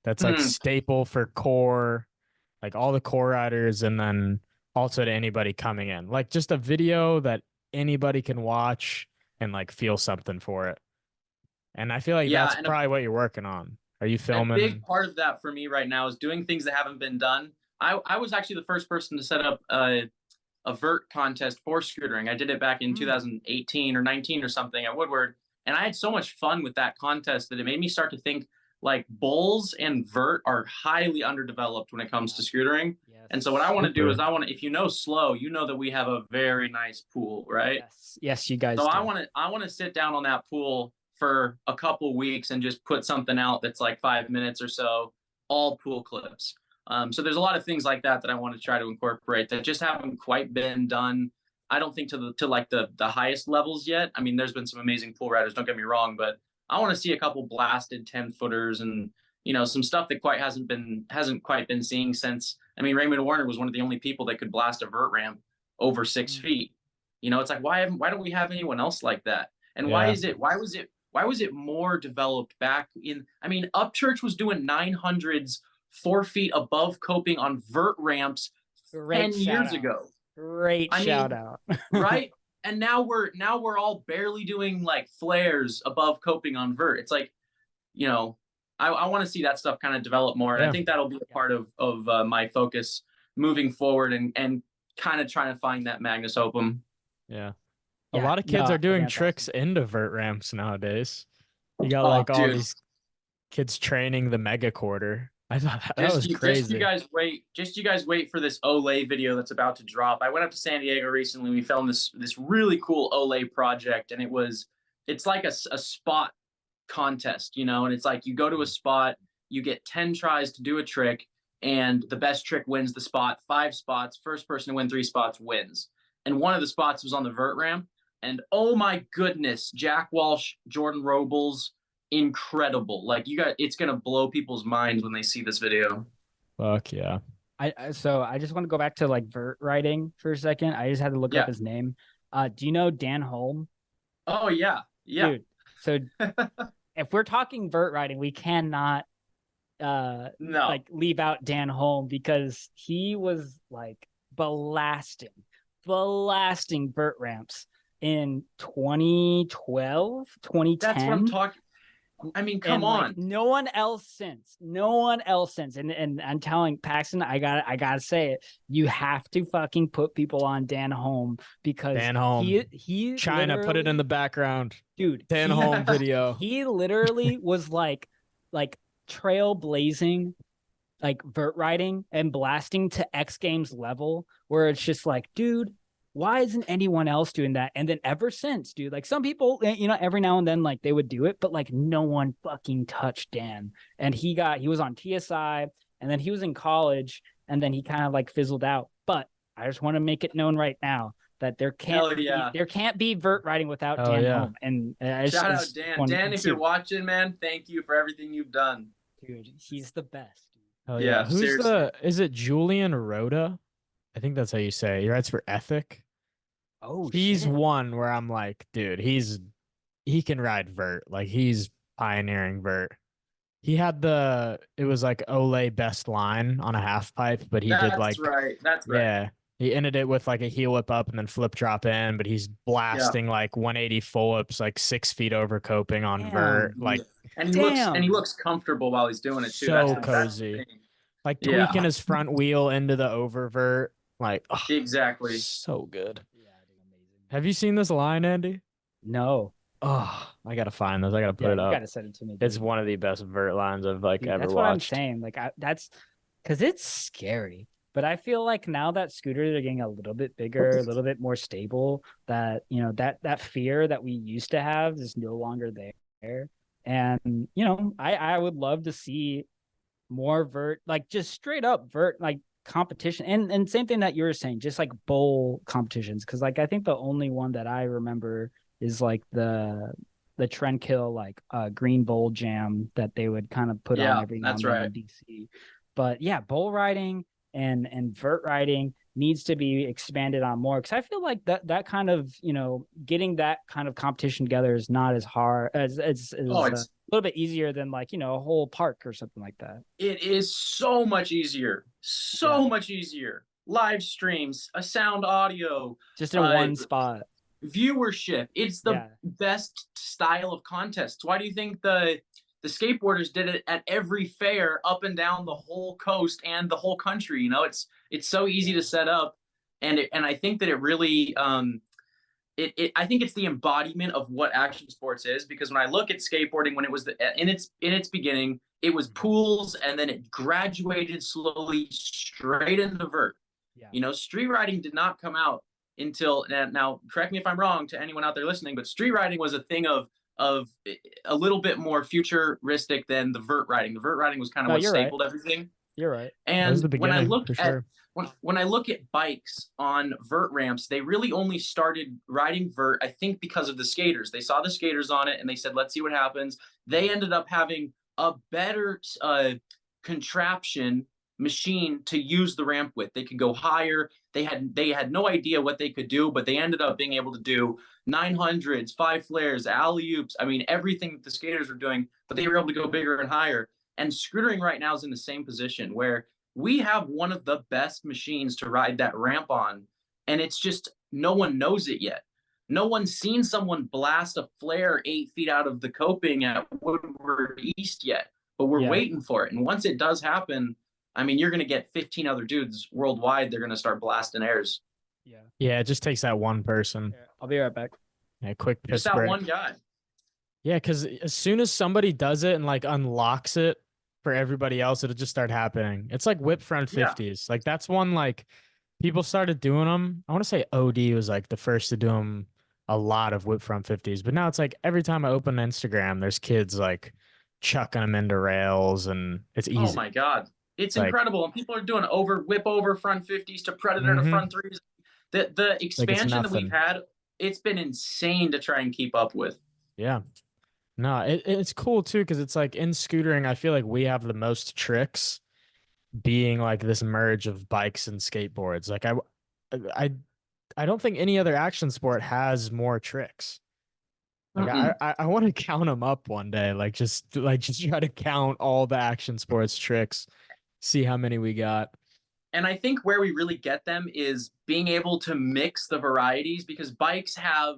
Speaker 2: that's like staple for core, like all the core riders, and then also to anybody coming in. Like just a video that anybody can watch and like feel something for it. And I feel like that's probably what you're working on. Are you filming?
Speaker 3: A big part of that for me right now is doing things that haven't been done. I was actually the first person to set up a vert contest for scootering. I did it back in 2018 or 19 or something at Woodward. And I had so much fun with that contest that it made me start to think like bowls and vert are highly underdeveloped when it comes to scootering. Yes. And so what I want to do is if you know Slow, you know that we have a very nice pool, right?
Speaker 4: Yes, you guys
Speaker 3: So
Speaker 4: do.
Speaker 3: I want to sit down on that pool for a couple weeks and just put something out that's like 5 minutes or so, all pool clips. So there's a lot of things like that I want to try to incorporate that just haven't quite been done. I don't think to like the highest levels yet. I mean, there's been some amazing pool riders, don't get me wrong, but I want to see a couple blasted 10-footers and, some stuff that hasn't quite been seen since. I mean, Raymond Warner was one of the only people that could blast a vert ramp over 6 feet. It's like, why don't we have anyone else like that? And why was it more developed back in, I mean, Upchurch was doing 900s 4 feet above coping on vert ramps 10 years ago.
Speaker 4: Great shout out.
Speaker 3: Right? And now we're all barely doing like flares above coping on vert. It's like, I want to see that stuff kind of develop more. And I think that'll be a part of my focus moving forward and kind of trying to find that Magnus Opum.
Speaker 2: Yeah. A lot of kids are doing tricks into vert ramps nowadays. You got all these kids training the mega quarter. I thought that was crazy.
Speaker 3: Just you guys wait for this Olay video that's about to drop. I went up to San Diego recently. We filmed this really cool Olay project, and it's like a spot contest, and it's like you go to a spot, you get 10 tries to do a trick, and the best trick wins the spot. 5 spots, first person to win 3 spots wins. And one of the spots was on the vert ramp, and oh my goodness, Jack Walsh, Jordan Robles, incredible. Like it's gonna blow people's minds when they see this video.
Speaker 2: Fuck yeah.
Speaker 4: So I just want to go back to like vert riding for a second. I just had to look up his name. Do you know Dan Holm?
Speaker 3: Oh yeah.
Speaker 4: Dude, so if we're talking vert riding, we cannot like leave out Dan Holm, because he was like blasting vert ramps in 2012, 2010.
Speaker 3: That's what I'm talking. I mean, come on.
Speaker 4: Like, no one else since. And I'm telling Paxton, I gotta say it. You have to fucking put people on Dan Holm, because
Speaker 2: Dan Holm.
Speaker 4: He
Speaker 2: China, put it in the background.
Speaker 4: Dude.
Speaker 2: Dan Holm video.
Speaker 4: He literally was like trailblazing, like vert riding and blasting to X Games level, where it's just like, dude, why isn't anyone else doing that? And then ever since, dude, like some people, every now and then, like they would do it, but like no one fucking touched Dan. And he was on TSI, and then he was in college, and then he kind of like fizzled out. But I just want to make it known right now that there can't be vert riding without Dan Holm. And
Speaker 3: shout out Dan. Dan, if you're watching, man, thank you for everything you've done.
Speaker 4: Dude, he's the best.
Speaker 2: Oh yeah. Who's is it Julian Rhoda? I think that's how you say it. He writes for Ethic.
Speaker 4: Oh,
Speaker 2: he's one where I'm like, dude, he can ride vert. Like he's pioneering vert. He had it was like Olay best line on a half pipe, but he did
Speaker 3: That's
Speaker 2: like,
Speaker 3: right. That's right.
Speaker 2: yeah, he ended it with like a heel whip up and then flip drop in, but he's blasting like 180 full ups, like 6 feet over coping on vert. Like,
Speaker 3: and he looks comfortable while he's doing it too.
Speaker 2: so
Speaker 3: That's
Speaker 2: cozy. Like
Speaker 3: yeah.
Speaker 2: tweaking his front wheel into the oververt. Like, oh,
Speaker 3: exactly.
Speaker 2: So good. Yeah, amazing. Have you seen this line, Andy?
Speaker 4: No.
Speaker 2: Oh, I gotta find this. I gotta put it up.
Speaker 4: You gotta send it to me. Dude.
Speaker 2: It's one of the best vert lines I've like ever
Speaker 4: that's
Speaker 2: watched.
Speaker 4: What I'm saying. Like that's because it's scary. But I feel like now that scooters are getting a little bit bigger, a little bit more stable, that that fear that we used to have is no longer there. And I would love to see more vert, like just straight up vert, like competition, and same thing that you were saying, just like bowl competitions. Because like I think the only one that I remember is like the Trendkill like green bowl jam that they would kind of put on every now and then in DC. But yeah, bowl riding and vert riding needs to be expanded on more, because I feel like that kind of getting that kind of competition together is not as hard as it's a little bit easier than like a whole park or something like that.
Speaker 3: It is so much easier, much easier. Live streams, a sound audio,
Speaker 4: just in one spot.
Speaker 3: Viewership. It's the best style of contests. Why do you think the skateboarders did it at every fair up and down the whole coast and the whole country? It's so easy to set up, and I think that it really I think it's the embodiment of what action sports is, because when I look at skateboarding, when it was in its beginning, it was pools, and then it graduated slowly straight into vert. Street riding did not come out until now. Correct me if I'm wrong, to anyone out there listening, but street riding was a thing of a little bit more futuristic than the vert riding. The vert riding was kind of what stapled everything.
Speaker 4: You're right.
Speaker 3: And when I look at when I look at bikes on vert ramps, they really only started riding vert, I think, because of the skaters. They saw the skaters on it and they said, let's see what happens. They ended up having a better contraption machine to use the ramp with. They could go higher. They had no idea what they could do, but they ended up being able to do 900s, 5 flares, alley-oops. I mean, everything that the skaters were doing, but they were able to go bigger and higher. And scootering right now is in the same position, where we have one of the best machines to ride that ramp on, and it's just no one knows it yet. No one's seen someone blast a flare 8 feet out of the coping at Woodward East yet, but we're waiting for it. And once it does happen, I mean, you're going to get 15 other dudes worldwide. They're going to start blasting airs.
Speaker 2: Yeah, it just takes that one person.
Speaker 4: I'll be right back.
Speaker 2: Yeah, quick piss
Speaker 3: just that
Speaker 2: break.
Speaker 3: one guy.
Speaker 2: Yeah, because as soon as somebody does it and like unlocks it for everybody else, it'll just start happening. It's like whip front 50s. Like that's one, like people started doing them. I want to say OD was like the first to do them, a lot of whip front 50s, but now it's like every time I open Instagram, there's kids like chucking them into rails, and it's easy.
Speaker 3: Oh my God. It's incredible. And people are doing whip over front 50s to Predator to front 3s. The expansion that we've had, it's been insane to try and keep up with.
Speaker 2: Yeah. No, it's cool too, because it's like in scootering, I feel like we have the most tricks, being like this merge of bikes and skateboards. Like I don't think any other action sport has more tricks. Like I want to count them up one day. Like just try to count all the action sports tricks, see how many we got.
Speaker 3: And I think where we really get them is being able to mix the varieties, because bikes have,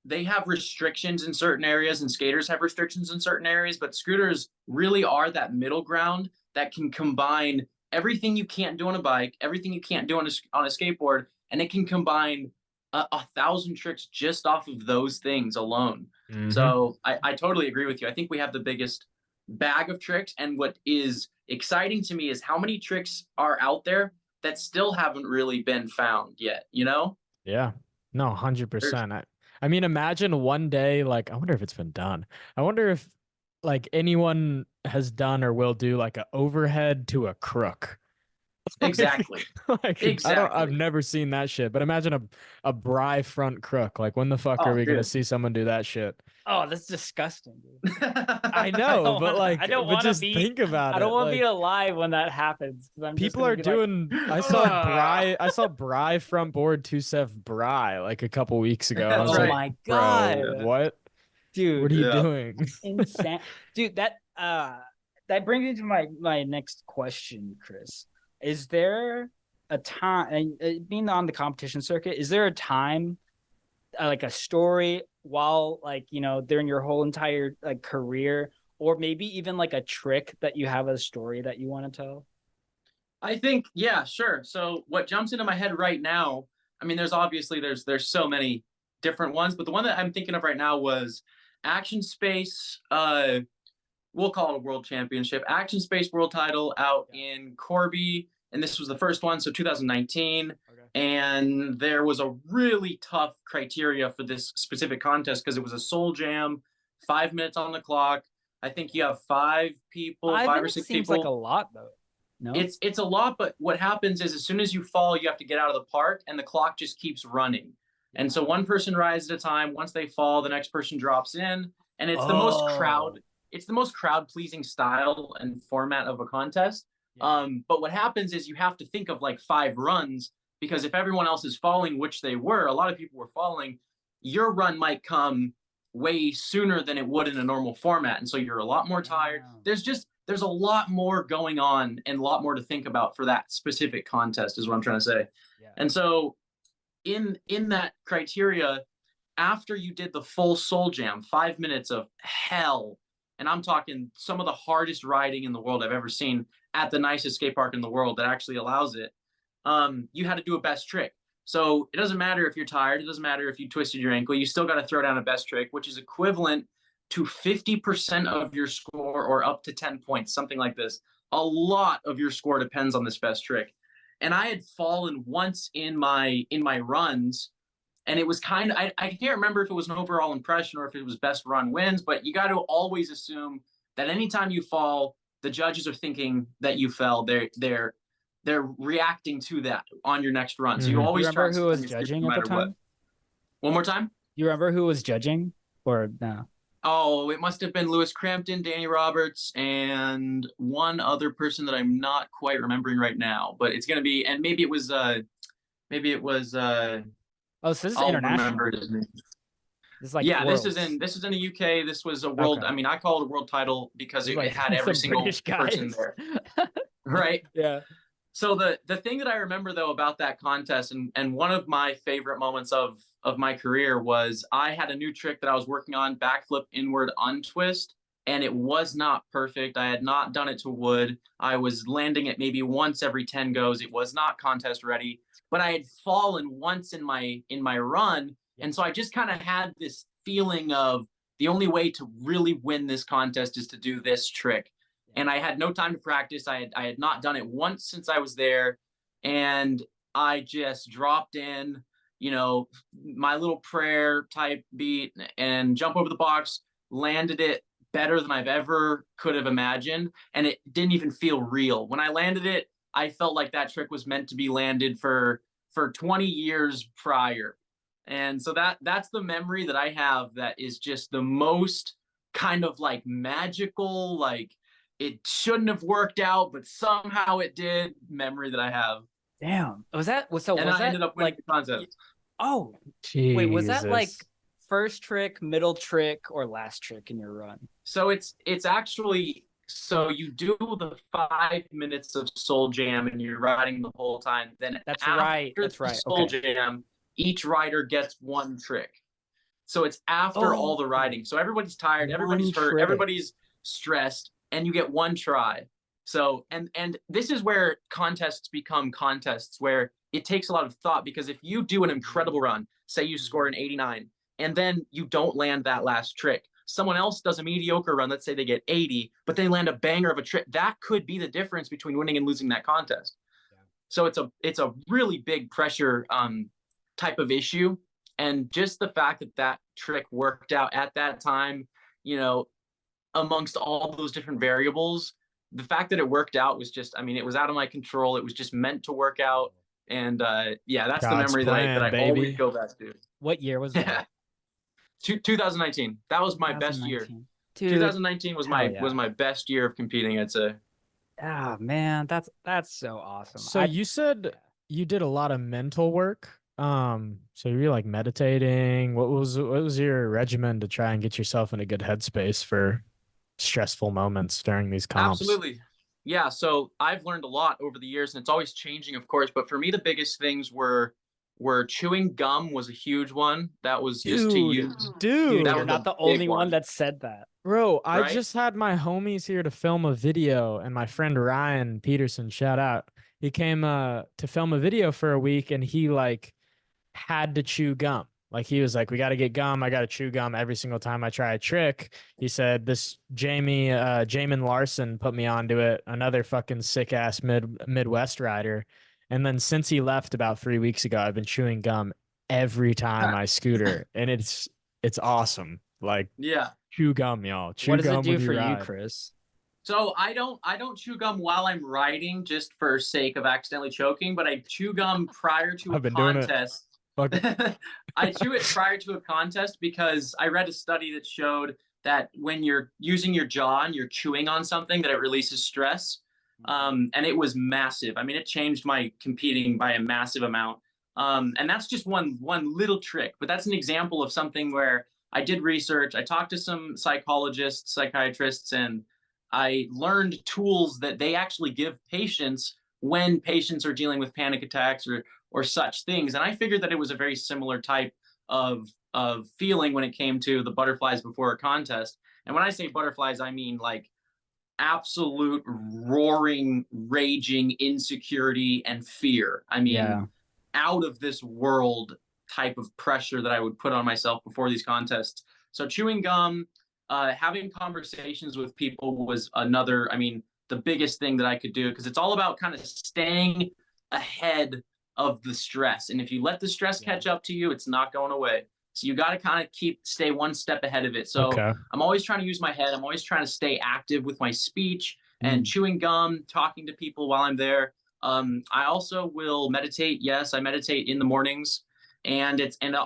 Speaker 3: they have restrictions in certain areas and skaters have restrictions in certain areas, but scooters really are that middle ground that can combine everything you can't do on a bike, everything you can't do on a skateboard, and it can combine 1,000 tricks just off of those things alone. So I totally agree with you. I think we have the biggest bag of tricks, and what is exciting to me is how many tricks are out there that still haven't really been found yet,
Speaker 2: Yeah, no, 100%. I mean, imagine one day, like, I wonder if it's been done. I wonder if like anyone has done or will do like an overhead to a crook.
Speaker 3: Exactly.
Speaker 2: I've never seen that shit, but imagine a Bry front crook. Like, when the fuck are we going to see someone do that shit?
Speaker 4: Oh, that's disgusting, dude.
Speaker 2: I know, but like, I don't want to think about it.
Speaker 4: I don't want to be alive when that happens.
Speaker 2: People are doing. Like, I saw Bry front board 2 Bry like a couple weeks ago.
Speaker 4: Oh my God!
Speaker 2: What?
Speaker 4: Dude,
Speaker 2: What are you
Speaker 3: Yeah.
Speaker 2: doing?
Speaker 4: insane. Dude, that brings me to my next question, Chris. Is there a time, being on the competition circuit, is there a time, like a story while, like, you know, during your whole entire like career, or maybe even like a trick that you have a story that you want to tell?
Speaker 3: I think, yeah, sure. So what jumps into my head right now, I mean, there's so many different ones, but the one that I'm thinking of right now was Action Space. We'll call it a world championship, Action Space world title out in Corby, and this was the first one, so 2019.
Speaker 2: Okay.
Speaker 3: And there was a really tough criteria for this specific contest because it was a soul jam, 5 minutes on the clock. I think you have five people,
Speaker 4: Five
Speaker 3: five or
Speaker 4: minutes
Speaker 3: six
Speaker 4: seems
Speaker 3: people.
Speaker 4: like a lot, though. No,
Speaker 3: It's a lot, but what happens is as soon as you fall, you have to get out of the park, and the clock just keeps running. And so one person rides at a time. Once they fall, the next person drops in, and it's the most crowd pleasing style and format of a contest.
Speaker 2: Yeah.
Speaker 3: But what happens is you have to think of like 5 runs, because if everyone else is falling, which they were, a lot of people were falling, your run might come way sooner than it would in a normal format, and so you're a lot more tired. There's a lot more going on and a lot more to think about for that specific contest, is what I'm trying to say.
Speaker 4: Yeah.
Speaker 3: And so in that criteria, after you did the full soul jam, 5 minutes of hell, and I'm talking some of the hardest riding in the world I've ever seen at the nicest skate park in the world that actually allows it, you had to do a best trick. So it doesn't matter if you're tired, it doesn't matter if you twisted your ankle, you still got to throw down a best trick, which is equivalent to 50% of your score, or up to 10 points, something like this. A lot of your score depends on this best trick. And I had fallen once in my runs, and it was kind of, I can't remember if it was an overall impression or if it was best run wins, but you got to always assume that anytime you fall, the judges are thinking that you fell. They're reacting to that on your next run. So you
Speaker 2: Mhm.
Speaker 3: always
Speaker 4: You
Speaker 3: try
Speaker 4: remember
Speaker 3: to
Speaker 4: who was
Speaker 3: stay on your feet
Speaker 4: judging
Speaker 3: no
Speaker 4: at the
Speaker 3: matter
Speaker 4: time?
Speaker 3: what. One more time?
Speaker 4: You remember who was judging, or no?
Speaker 3: Oh, it must have been Lewis Crampton, Danny Roberts, and one other person that I'm not quite remembering right now. But it's gonna be, and maybe it was
Speaker 4: Oh, so this is
Speaker 3: I'll
Speaker 4: international.
Speaker 3: remember his name.
Speaker 4: This is like
Speaker 3: Yeah,
Speaker 4: worlds.
Speaker 3: this is in the UK. This was a world.
Speaker 4: Okay.
Speaker 3: I mean, I call it a world title because
Speaker 4: It's
Speaker 3: it
Speaker 4: like
Speaker 3: had every
Speaker 4: some
Speaker 3: single
Speaker 4: British
Speaker 3: person
Speaker 4: guys.
Speaker 3: there, right?
Speaker 4: Yeah.
Speaker 3: So the thing that I remember though about that contest, and one of my favorite moments of my career, was I had a new trick that I was working on, backflip inward untwist, and it was not perfect. I had not done it to wood. I was landing it maybe once every 10 goes. It was not contest ready, but I had fallen once in my run, and so I just kind of had this feeling of the only way to really win this contest is to do this trick. And I had no time to practice. I had not done it once since I was there, and I just dropped in, you know, my little prayer type beat and jump over the box, landed it better than I've ever could have imagined, and it didn't even feel real. When I landed it, I felt like that trick was meant to be landed for 20 years prior. And so that's the memory that I have that is just the most kind of like magical, like it shouldn't have worked out, but somehow it did memory that I have.
Speaker 4: Damn. Was that
Speaker 3: And I ended up winning
Speaker 4: like
Speaker 3: the contest.
Speaker 4: oh
Speaker 2: Jesus.
Speaker 4: wait, was that like first trick, middle trick, or last trick in your run?
Speaker 3: So it's actually, so you do the 5 minutes of soul jam and you're riding the whole time. Then
Speaker 4: That's
Speaker 3: after
Speaker 4: right. That's
Speaker 3: the
Speaker 4: right.
Speaker 3: soul
Speaker 4: Okay.
Speaker 3: jam, each rider gets one trick. So it's after all the
Speaker 4: Oh,
Speaker 3: riding. So everybody's tired,
Speaker 4: one
Speaker 3: everybody's hurt,
Speaker 4: trick.
Speaker 3: everybody's stressed, and you get one try. So and this is where contests become contests where it takes a lot of thought, because if you do an incredible run, say you score an 89, and then you don't land that last trick, someone else does a mediocre run, let's say they get 80, but they land a banger of a trick, that could be the difference between winning and losing that contest. Yeah. So it's a really big pressure type of issue. And just the fact that that trick worked out at that time, you know, amongst all those different variables, the fact that it worked out was just, I mean, it was out of my control. It was just meant to work out. And yeah, that's
Speaker 2: God's
Speaker 3: the memory
Speaker 2: plan,
Speaker 3: that I
Speaker 2: baby.
Speaker 3: always go back to.
Speaker 4: What year was that?
Speaker 3: 2019. That was my best year.
Speaker 4: Dude,
Speaker 3: 2019 was my best year of competing, I'd say.
Speaker 4: Ah, man, that's so awesome.
Speaker 2: So you said you did a lot of mental work. So you're like meditating. What was your regimen to try and get yourself in a good headspace for stressful moments during these comps?
Speaker 3: Absolutely. Yeah, so I've learned a lot over the years and it's always changing, of course, but for me the biggest things were chewing gum was a huge one. That was just to
Speaker 2: Dude,
Speaker 3: use.
Speaker 4: Dude,
Speaker 2: dude,
Speaker 3: That
Speaker 4: you're
Speaker 3: was
Speaker 4: not
Speaker 3: a
Speaker 4: the
Speaker 3: big
Speaker 4: only one
Speaker 3: one,
Speaker 4: that said that.
Speaker 2: bro, I
Speaker 3: right?
Speaker 2: just had my homies here to film a video, and my friend Ryan Peterson, shout out. He came to film a video for a week, and he like had to chew gum. Like he was like, "We got to get gum. I got to chew gum every single time I try a trick." He said, "This Jamin Larson put me onto it. Another fucking sick ass Midwest rider." And then since he left about 3 weeks ago, I've been chewing gum every time I scooter, and it's awesome. Like
Speaker 3: Yeah.
Speaker 2: chew gum, y'all.
Speaker 4: What
Speaker 2: Chew
Speaker 4: does it
Speaker 2: gum
Speaker 4: do
Speaker 2: when
Speaker 4: for
Speaker 2: you
Speaker 4: you,
Speaker 2: ride.
Speaker 4: Chris?
Speaker 3: So I don't chew gum while I'm riding just for sake of accidentally choking, but I chew gum prior to a
Speaker 2: I've been doing it.
Speaker 3: contest.
Speaker 2: Fuck.
Speaker 3: I chew it prior to a contest because I read a study that showed that when you're using your jaw and you're chewing on something, that it releases stress. And it was massive. I mean, it changed my competing by a massive amount. And that's just one little trick, but that's an example of something where I did research. I talked to some psychologists, psychiatrists, and I learned tools that they actually give patients when patients are dealing with panic attacks or such things. And I figured that it was a very similar type of feeling when it came to the butterflies before a contest. And when I say butterflies, I mean like absolute roaring, raging insecurity and fear. I mean,
Speaker 4: Yeah.
Speaker 3: out of this world type of pressure that I would put on myself before these contests. So chewing gum, having conversations with people was another, I mean, the biggest thing that I could do because it's all about kind of staying ahead of the stress. And if you let the stress catch up to you, it's not going away. So you got to kind of stay one step ahead of it. So
Speaker 2: Okay.
Speaker 3: I'm always trying to use my head. I'm always trying to stay active with my speech and
Speaker 4: Mm.
Speaker 3: chewing gum, talking to people while I'm there. I also will meditate. Yes, I meditate in the mornings, and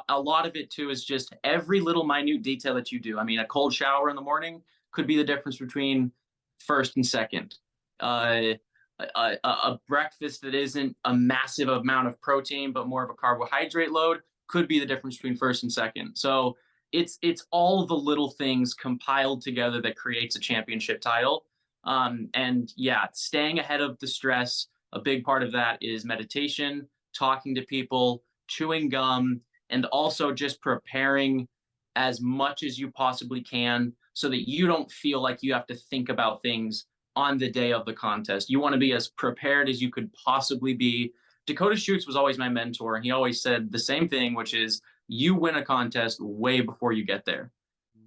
Speaker 3: a lot of it too is just every little minute detail that you do. I mean, a cold shower in the morning could be the difference between first and second. Uh, a breakfast that isn't a massive amount of protein but more of a carbohydrate load could be the difference between first and second. So it's all the little things compiled together that creates a championship title. And yeah, staying ahead of the stress, a big part of that is meditation, talking to people, chewing gum, and also just preparing as much as you possibly can so that you don't feel like you have to think about things on the day of the contest. You want to be as prepared as you could possibly be. Dakota Shoots was always my mentor, and he always said the same thing, which is you win a contest way before you get there.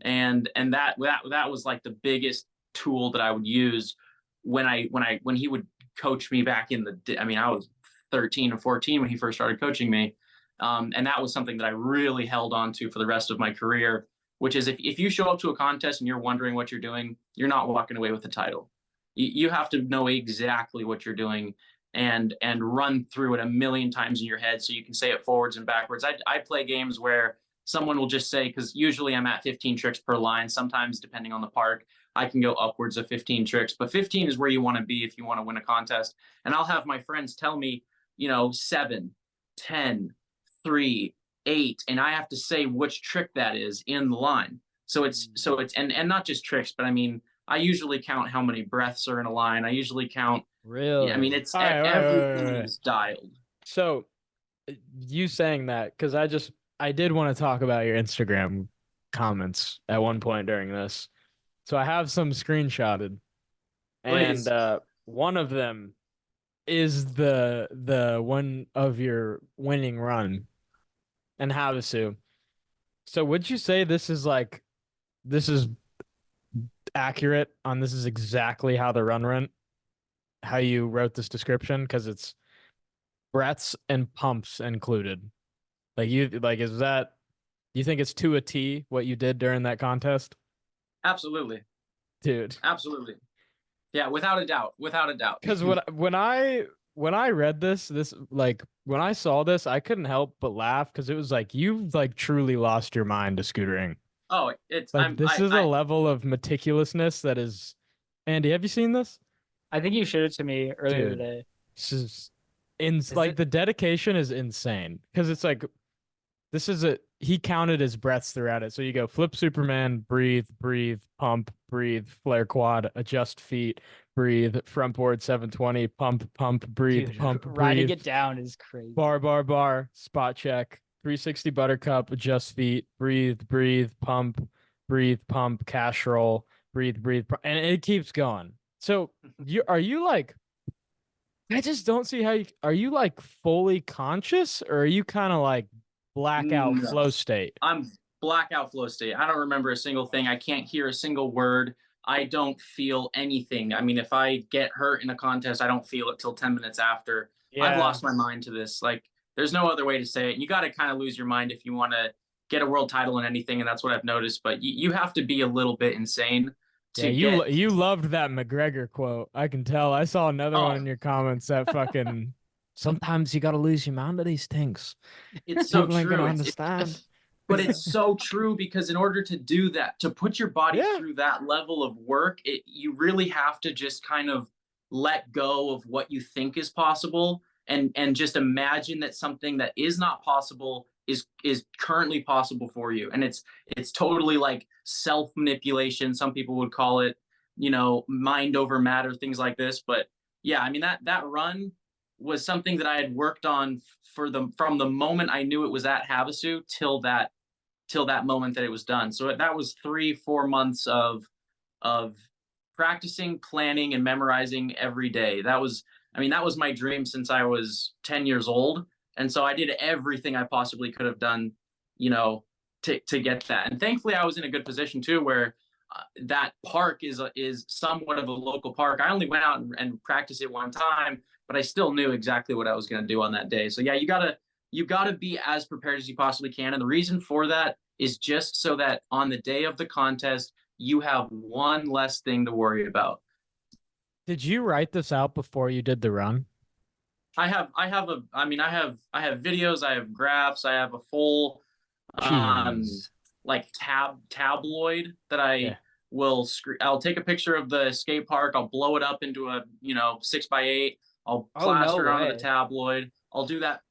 Speaker 3: And that was like the biggest tool that I would use when he would coach me back in I mean, I was 13 or 14 when he first started coaching me. And that was something that I really held on to for the rest of my career, which is if you show up to a contest and you're wondering what you're doing, you're not walking away with the title. You have to know exactly what you're doing and run through it a million times in your head so you can say it forwards and backwards. I play games where someone will just say, because usually I'm at 15 tricks per line. Sometimes, depending on the park, I can go upwards of 15 tricks, but 15 is where you want to be if you want to win a contest. And I'll have my friends tell me, 7, 10, 3, 8, and I have to say which trick that is in the line. So it's and not just tricks, but I mean, I usually count how many breaths are in a line. I usually count.
Speaker 4: Really?
Speaker 3: Yeah, I mean, it's
Speaker 2: All right,
Speaker 3: everything
Speaker 2: wait.
Speaker 3: is dialed.
Speaker 2: So you saying that because I did want to talk about your Instagram comments at one point during this. So I have some screenshotted, and
Speaker 3: Please.
Speaker 2: one of them is the one of your winning run and Havasu. So would you say this is accurate on this is exactly how the run went, how you wrote this description? Because it's breaths and pumps included. Is that you think it's to a T what you did during that contest?
Speaker 3: Absolutely.
Speaker 2: Dude.
Speaker 3: Absolutely. Yeah, without a doubt. Without a doubt.
Speaker 2: Because when I read this like when I saw this, I couldn't help but laugh because it was like you've like truly lost your mind to scootering.
Speaker 3: Oh, it's
Speaker 2: Like this is a level of meticulousness that is. Andy, have you seen this?
Speaker 4: I think you showed it to me earlier
Speaker 2: Dude,
Speaker 4: today.
Speaker 2: this is like
Speaker 4: it?
Speaker 2: the dedication is insane because it's like he counted his breaths throughout it. So you go flip Superman, breathe, breathe, pump, breathe, flare quad, adjust feet, breathe, front board 720, pump, pump, breathe,
Speaker 4: Dude,
Speaker 2: pump,
Speaker 4: writing
Speaker 2: breathe,
Speaker 4: it down is crazy.
Speaker 2: bar, spot check, 360 buttercup, adjust feet, breathe, breathe, pump, cash roll, breathe, and it keeps going. So are you like, I just don't see how are you like fully conscious or are you kind of like blackout
Speaker 3: No.
Speaker 2: flow state?
Speaker 3: I'm blackout flow state. I don't remember a single thing. I can't hear a single word. I don't feel anything. I mean, if I get hurt in a contest, I don't feel it till 10 minutes after. I've
Speaker 2: Yeah.
Speaker 3: lost my mind to this. Like, there's no other way to say it. You got to kind of lose your mind if you want to get a world title in anything, and that's what I've noticed. But you have to be a little bit insane to
Speaker 2: Yeah,
Speaker 3: get.
Speaker 2: you loved that McGregor quote. I can tell. I saw another one
Speaker 3: Oh,
Speaker 2: in your comments that fucking sometimes you gotta lose your mind to these things.
Speaker 3: it's so
Speaker 2: People ain't gonna
Speaker 3: true.
Speaker 2: understand.
Speaker 3: But it's so true because in order to do that, to put your body
Speaker 2: Yeah.
Speaker 3: through that level of work, you really have to just kind of let go of what you think is possible and just imagine that something that is not possible is currently possible for you. And it's totally like self manipulation. Some people would call it, mind over matter, things like this. But yeah, I mean that run was something that I had worked on from the moment I knew it was at Havasu till that moment that it was done. So that was 3-4 months of practicing, planning, and memorizing every day. That was my dream since I was 10 years old. And so I did everything I possibly could have done, to get that. And thankfully I was in a good position too, where that park is somewhat of a local park. I only went out and practiced it one time, but I still knew exactly what I was going to do on that day. So yeah, you got to be as prepared as you possibly can. And the reason for that is just so that on the day of the contest, you have one less thing to worry about.
Speaker 2: Did you write this out before you did the run?
Speaker 3: I have videos, I have graphs, I have a full
Speaker 2: Jeez.
Speaker 3: like tabloid that I
Speaker 2: Yeah.
Speaker 3: I'll take a picture of the skate park, I'll blow it up into a 6x8, I'll
Speaker 4: Oh, no
Speaker 3: plaster it onto the
Speaker 4: way.
Speaker 3: tabloid. I'll do that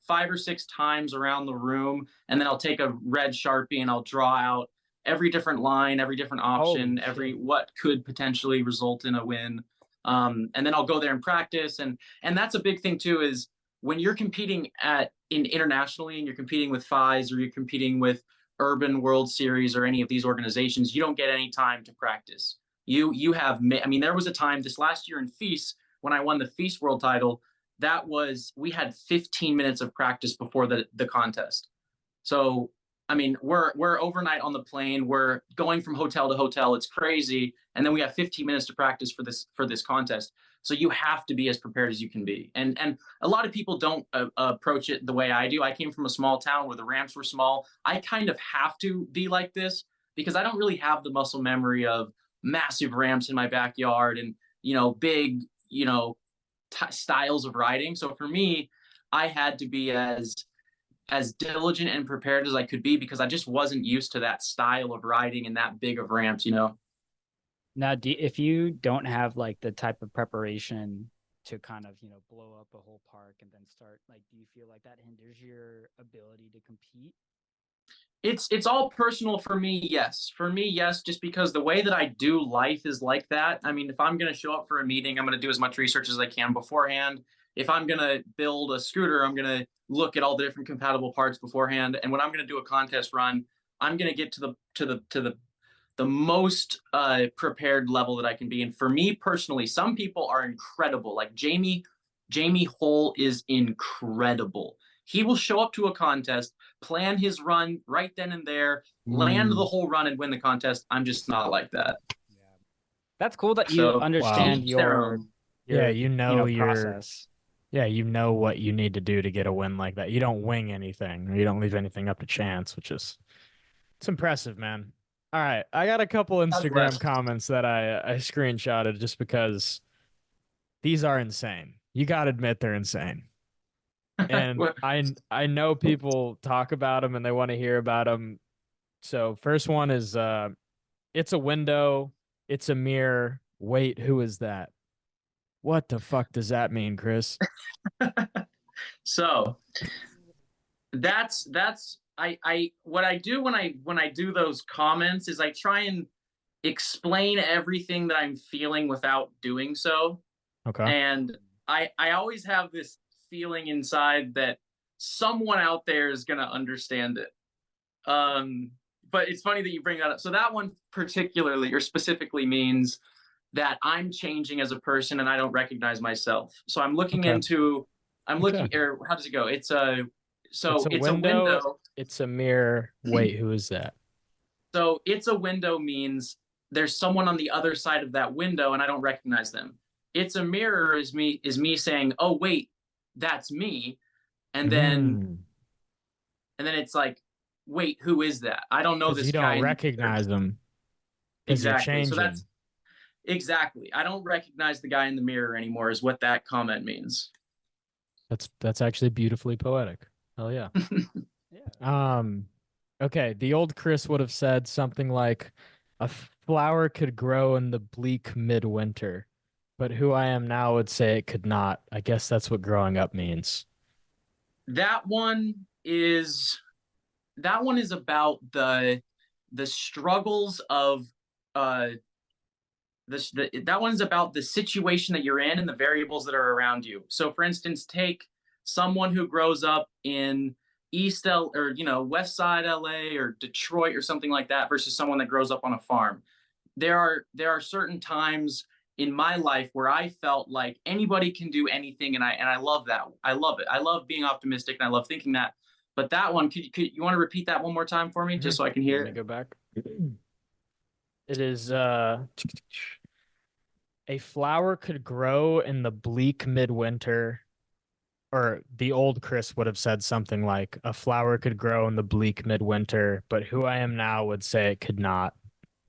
Speaker 3: 5 or 6 times around the room, and then I'll take a red Sharpie and I'll draw out every different line, every different option,
Speaker 4: Holy
Speaker 3: every
Speaker 4: shit.
Speaker 3: what could potentially result in a win. And then I'll go there and practice, and that's a big thing too, is when you're competing internationally and you're competing with FIs or you're competing with Urban World Series or any of these organizations, you don't get any time to practice. You have, I mean, there was a time this last year in Feast when I won the Feast World title, we had 15 minutes of practice before the contest. So I mean, we're overnight on the plane, we're going from hotel to hotel, it's crazy, and then we have 15 minutes to practice for this contest. So you have to be as prepared as you can be. And a lot of people don't approach it the way I do. I came from a small town where the ramps were small. I kind of have to be like this because I don't really have the muscle memory of massive ramps in my backyard and big styles of riding. So for me, I had to be as diligent and prepared as I could be because I just wasn't used to that style of riding and that big of ramps.
Speaker 4: Now, if you don't have like the type of preparation to kind of, blow up a whole park and then start, like, do you feel like that hinders your ability to compete?
Speaker 3: It's all personal for me, yes. For me, yes, just because the way that I do life is like that. I mean, if I'm going to show up for a meeting, I'm going to do as much research as I can beforehand. If I'm going to build a scooter, I'm going to look at all the different compatible parts beforehand. And when I'm going to do a contest run, I'm going to get to the most prepared level that I can be. And for me personally, some people are incredible. Like Jamie Hole is incredible. He will show up to a contest, plan his run right then and there, land the whole run and win the contest. I'm just not like that.
Speaker 4: Yeah. That's cool that you
Speaker 3: So,
Speaker 4: understand
Speaker 3: each their
Speaker 4: your
Speaker 3: own.
Speaker 2: Yeah, you know
Speaker 4: process.
Speaker 2: yeah, you know what you need to do to get a win like that. You don't wing anything, or you don't leave anything up to chance, it's impressive, man. All right, I got a couple Instagram comments that I screenshotted just because these are insane. You got to admit they're insane. And I know people talk about them and they want to hear about them. So first one is it's a window, it's a mirror. Wait, who is that? What the fuck does that mean, Chris?
Speaker 3: So that's I what I do when I do those comments is I try and explain everything that I'm feeling without doing so.
Speaker 2: Okay.
Speaker 3: And I always have this feeling inside that someone out there is gonna understand it. But it's funny that you bring that up. So that one particularly or specifically means that I'm changing as a person and I don't recognize myself. So I'm looking
Speaker 2: Okay.
Speaker 3: into I'm looking
Speaker 2: Okay.
Speaker 3: or how does it go? It's a
Speaker 2: window.
Speaker 3: window.
Speaker 2: It's a mirror. Wait, who is that?
Speaker 3: So it's a window means there's someone on the other side of that window and I don't recognize them. It's a mirror is me saying, "Oh wait, that's me." And
Speaker 2: Mm.
Speaker 3: then it's like, "Wait, who is that? I don't know
Speaker 2: Because
Speaker 3: this
Speaker 2: you
Speaker 3: guy."
Speaker 2: don't recognize them. Because you're
Speaker 3: Exactly. So
Speaker 2: changing.
Speaker 3: that's exactly. I don't recognize the guy in the mirror anymore is what that comment means.
Speaker 2: That's actually beautifully poetic. Hell yeah.
Speaker 4: Yeah.
Speaker 2: Okay, the old Chris would have said something like, "A flower could grow in the bleak midwinter," but who I am now would say it could not. I guess that's what growing up means.
Speaker 3: That one is about the struggles of uh that one's about the situation that you're in and the variables that are around you. So for instance, take someone who grows up in East L or West Side LA or Detroit or something like that versus someone that grows up on a farm. There are certain times in my life where I felt like anybody can do anything, and I love that. I love it. I love being optimistic and I love thinking that. But that one, could you want to repeat that one more time for me, just so I can hear
Speaker 2: Let me
Speaker 3: it?
Speaker 2: go back. It is a flower could grow in the bleak midwinter, or the old Chris would have said something like, "A flower could grow in the bleak midwinter," but who I am now would say it could not.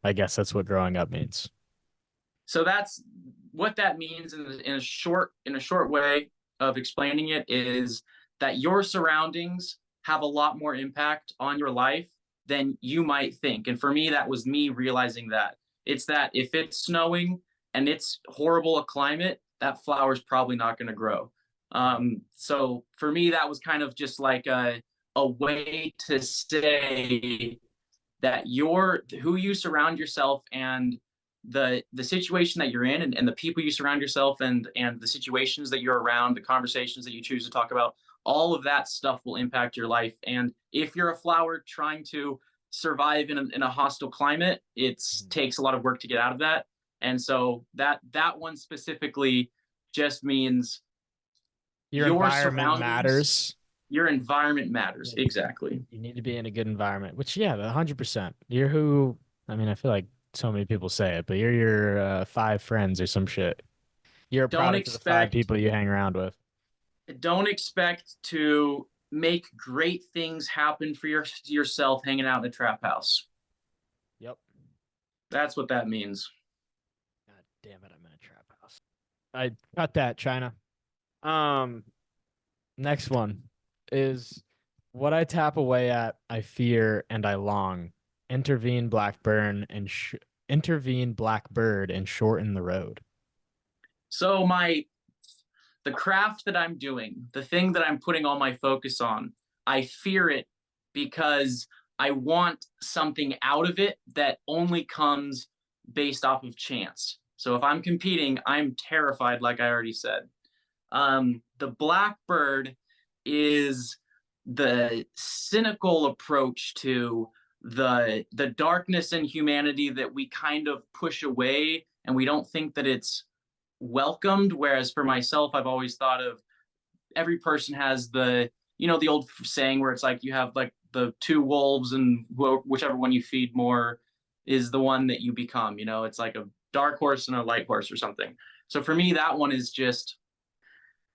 Speaker 2: I guess that's what growing up means.
Speaker 3: So that's what that means in a short way of explaining it is that your surroundings have a lot more impact on your life than you might think. And for me, that was me realizing that it's that if it's snowing and it's horrible a climate, that flower's probably not going to grow. So for me, that was kind of just like a way to say that who you surround yourself and the situation that you're in and the people you surround yourself and the situations that you're around, the conversations that you choose to talk about, all of that stuff will impact your life. And if you're a flower trying to survive in a hostile climate, it takes a lot of work to get out of that. And so that one specifically just means
Speaker 2: Your environment matters.
Speaker 3: Your environment matters. Exactly.
Speaker 2: You need to be in a good environment, which, yeah, 100%. You're who, I mean, I feel like so many people say it, but you're your 5 friends or some shit. You're a product of the 5 people you hang around with.
Speaker 3: Don't expect to make great things happen for yourself hanging out in a trap house.
Speaker 2: Yep.
Speaker 3: That's what that means.
Speaker 2: God damn it, I'm in a trap house. I cut that, China. Next one is, what I tap away at, I fear and I long. Intervene, Blackburn, and intervene, Blackbird, and shorten the road.
Speaker 3: So the craft that I'm doing, the thing that I'm putting all my focus on, I fear it because I want something out of it that only comes based off of chance. So if I'm competing, I'm terrified, like I already said. The Blackbird is the cynical approach to the darkness in humanity that we kind of push away and we don't think that it's welcomed. Whereas for myself, I've always thought of every person has the old saying where it's like you have like the 2 wolves and whichever one you feed more is the one that you become. It's like a dark horse and a light horse or something. So for me, that one is just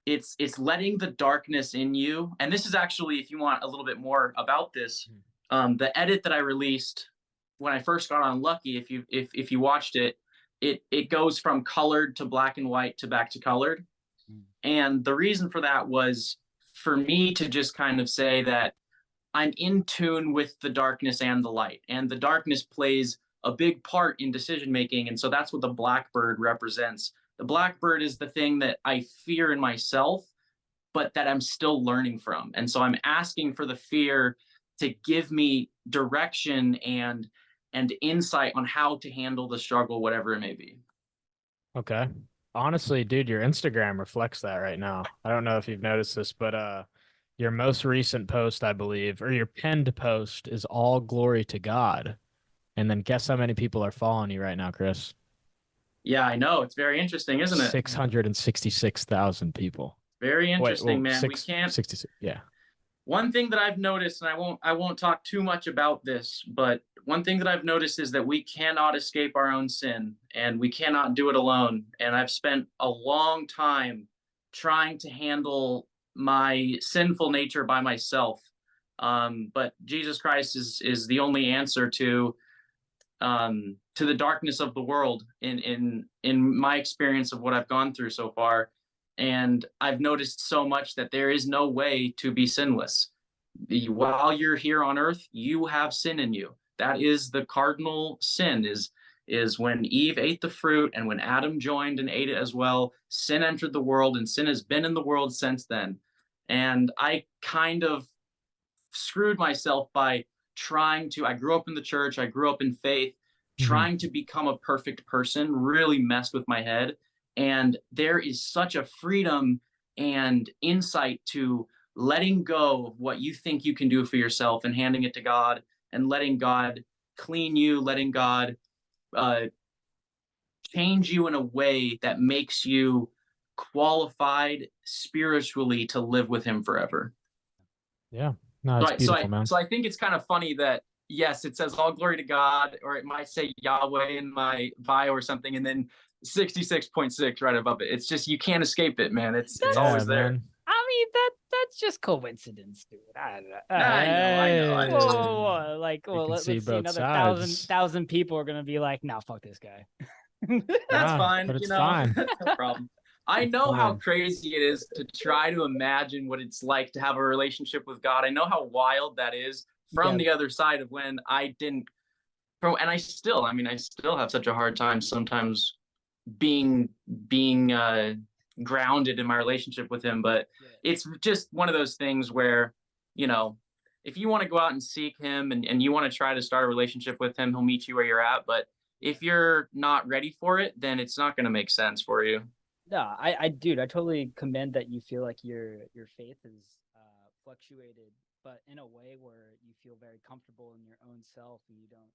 Speaker 3: it's letting the darkness in you. And this is actually, if you want a little bit more about this, the edit that I released when I first got on Lucky, if you watched it, it goes from colored to black and white to back to colored. And the reason for that was for me to just kind of say that I'm in tune with the darkness and the light, and the darkness plays a big part in decision making. And so that's what the Blackbird represents. The Blackbird is the thing that I fear in myself, but that I'm still learning from. And so I'm asking for the fear to give me direction and insight on how to handle the struggle, whatever it may be.
Speaker 2: Okay. Honestly, dude, your Instagram reflects that right now. I don't know if you've noticed this, but your most recent post, I believe, or your pinned post is all glory to God. And then guess how many people are following you right now, Chris?
Speaker 3: Yeah, I know. It's very interesting, isn't it?
Speaker 2: 666,000 people.
Speaker 3: Very interesting, man. We
Speaker 2: six,
Speaker 3: can't
Speaker 2: 66. Yeah.
Speaker 3: One thing that I've noticed, and I won't talk too much about this, but one thing that I've noticed is that we cannot escape our own sin, and we cannot do it alone. And I've spent a long time trying to handle my sinful nature by myself. But Jesus Christ is the only answer to the darkness of the world in my experience of what I've gone through so far. And I've noticed so much that there is no way to be sinless. While you're here on earth, you have sin in you. That is the cardinal sin, is when Eve ate the fruit, and when Adam joined and ate it as well, sin entered the world, and sin has been in the world since then. And I kind of screwed myself by I grew up in the church, I grew up in faith, trying to become a perfect person really messed with my head. And there is such a freedom and insight to letting go of what you think you can do for yourself and handing it to God, and letting God clean you, letting God change you in a way that makes you qualified spiritually to live with him forever.
Speaker 2: Yeah. No, it's beautiful, man.
Speaker 3: So I think it's kind of funny that, yes, it says all glory to God, or it might say Yahweh in my bio or something, and then 66.6 right above it. It's just, you can't escape it, man. It's always there.
Speaker 2: Man.
Speaker 4: I mean, that's just coincidence, dude. I
Speaker 3: I know.
Speaker 4: Whoa, like,
Speaker 2: You can
Speaker 4: let's
Speaker 2: see
Speaker 4: see,
Speaker 2: both
Speaker 4: another
Speaker 2: sides.
Speaker 4: thousand people are gonna be like, "Nah, fuck this guy."
Speaker 3: That's
Speaker 2: Nah,
Speaker 3: fine.
Speaker 2: but it's
Speaker 3: You know,
Speaker 2: fine.
Speaker 3: no problem. I
Speaker 2: It's
Speaker 3: know how
Speaker 2: fine.
Speaker 3: crazy it is to try to imagine what it's like to have a relationship with God. I know how wild that is from
Speaker 4: Yeah.
Speaker 3: the other side of when I didn't. And I still have such a hard time sometimes being grounded in my relationship with him. But it's just one of those things where, you know, if you want to go out and seek him, and you want to try to start a relationship with him, he'll meet you where you're at. But if you're not ready for it, then it's not going to make sense for you.
Speaker 4: No, dude, I totally commend that you feel like your faith is fluctuated, but in a way where you feel very comfortable in your own self, and you don't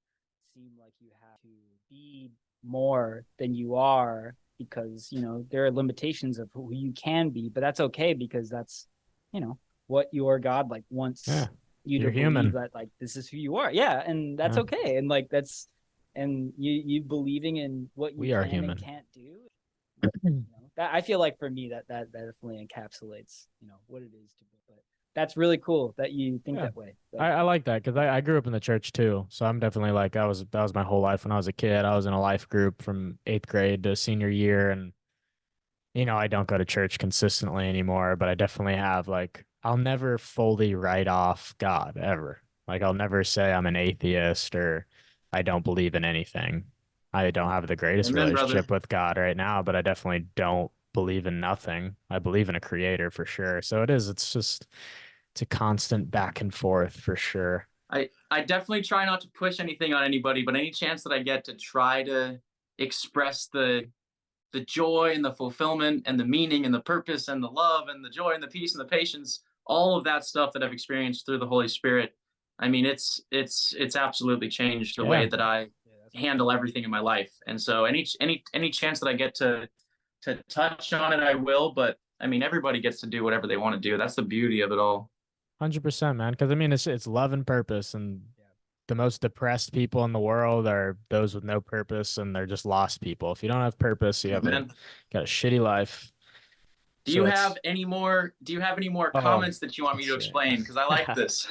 Speaker 4: seem like you have to be more than you are, because, you know, there are limitations of who you can be, but that's okay, because that's, you know, what your God like wants you to believe, that like this is who you are. Yeah, and that's okay. And like and you believing in what you can and can't do. You know, that, I feel like for me that definitely encapsulates, you know, what it is to be. But that's really cool that you think that way.
Speaker 2: I like that, because I grew up in the church too. So I'm definitely like, that was my whole life. When I was a kid, I was in a life group from 8th grade to senior year. And, you know, I don't go to church consistently anymore, but I definitely have, like, I'll never fully write off God ever. Like, I'll never say I'm an atheist or I don't believe in anything. I don't have the greatest relationship with God right now, but I definitely don't believe in nothing. I believe in a creator for sure. So it's a constant back and forth for sure.
Speaker 3: I definitely try not to push anything on anybody, but any chance that I get to try to express the joy and the fulfillment and the meaning and the purpose and the love and the joy and the peace and the patience, all of that stuff that I've experienced through the Holy Spirit. I mean, it's absolutely changed the way that I handle everything in my life. And so any chance that I get to touch on it, I will. But I mean, everybody gets to do whatever they want to do. That's the beauty of it all.
Speaker 2: 100%, man. Because I mean, it's love and purpose, and the most depressed people in the world are those with no purpose, and they're just lost people. If you don't have purpose, you have got a shitty life.
Speaker 3: Do you have any more comments that you want me to explain? Because I like this.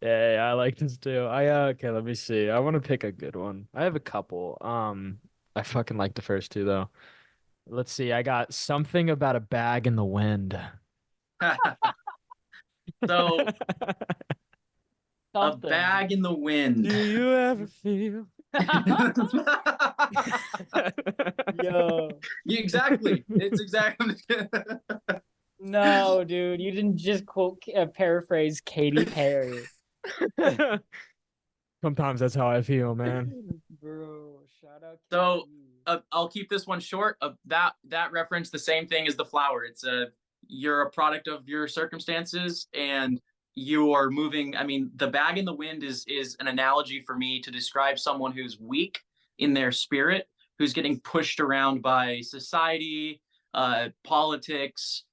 Speaker 2: Yeah, I like this too. Okay, let me see. I want to pick a good one. I have a couple. I fucking like the first two though. Let's see. I got something about a bag in the wind.
Speaker 3: So a bag in the wind.
Speaker 2: Do you ever feel?
Speaker 4: Yo.
Speaker 3: Exactly. It's exactly.
Speaker 4: No, dude, you didn't just quote paraphrase Katy Perry.
Speaker 2: Sometimes that's how I feel, man.
Speaker 4: Bro, shout out
Speaker 3: So
Speaker 4: KP.
Speaker 3: I'll keep this one short. That reference the same thing as the flower. It's you're a product of your circumstances, and you are moving. I mean, the bag in the wind is an analogy for me to describe someone who's weak in their spirit, who's getting pushed around by society, politics,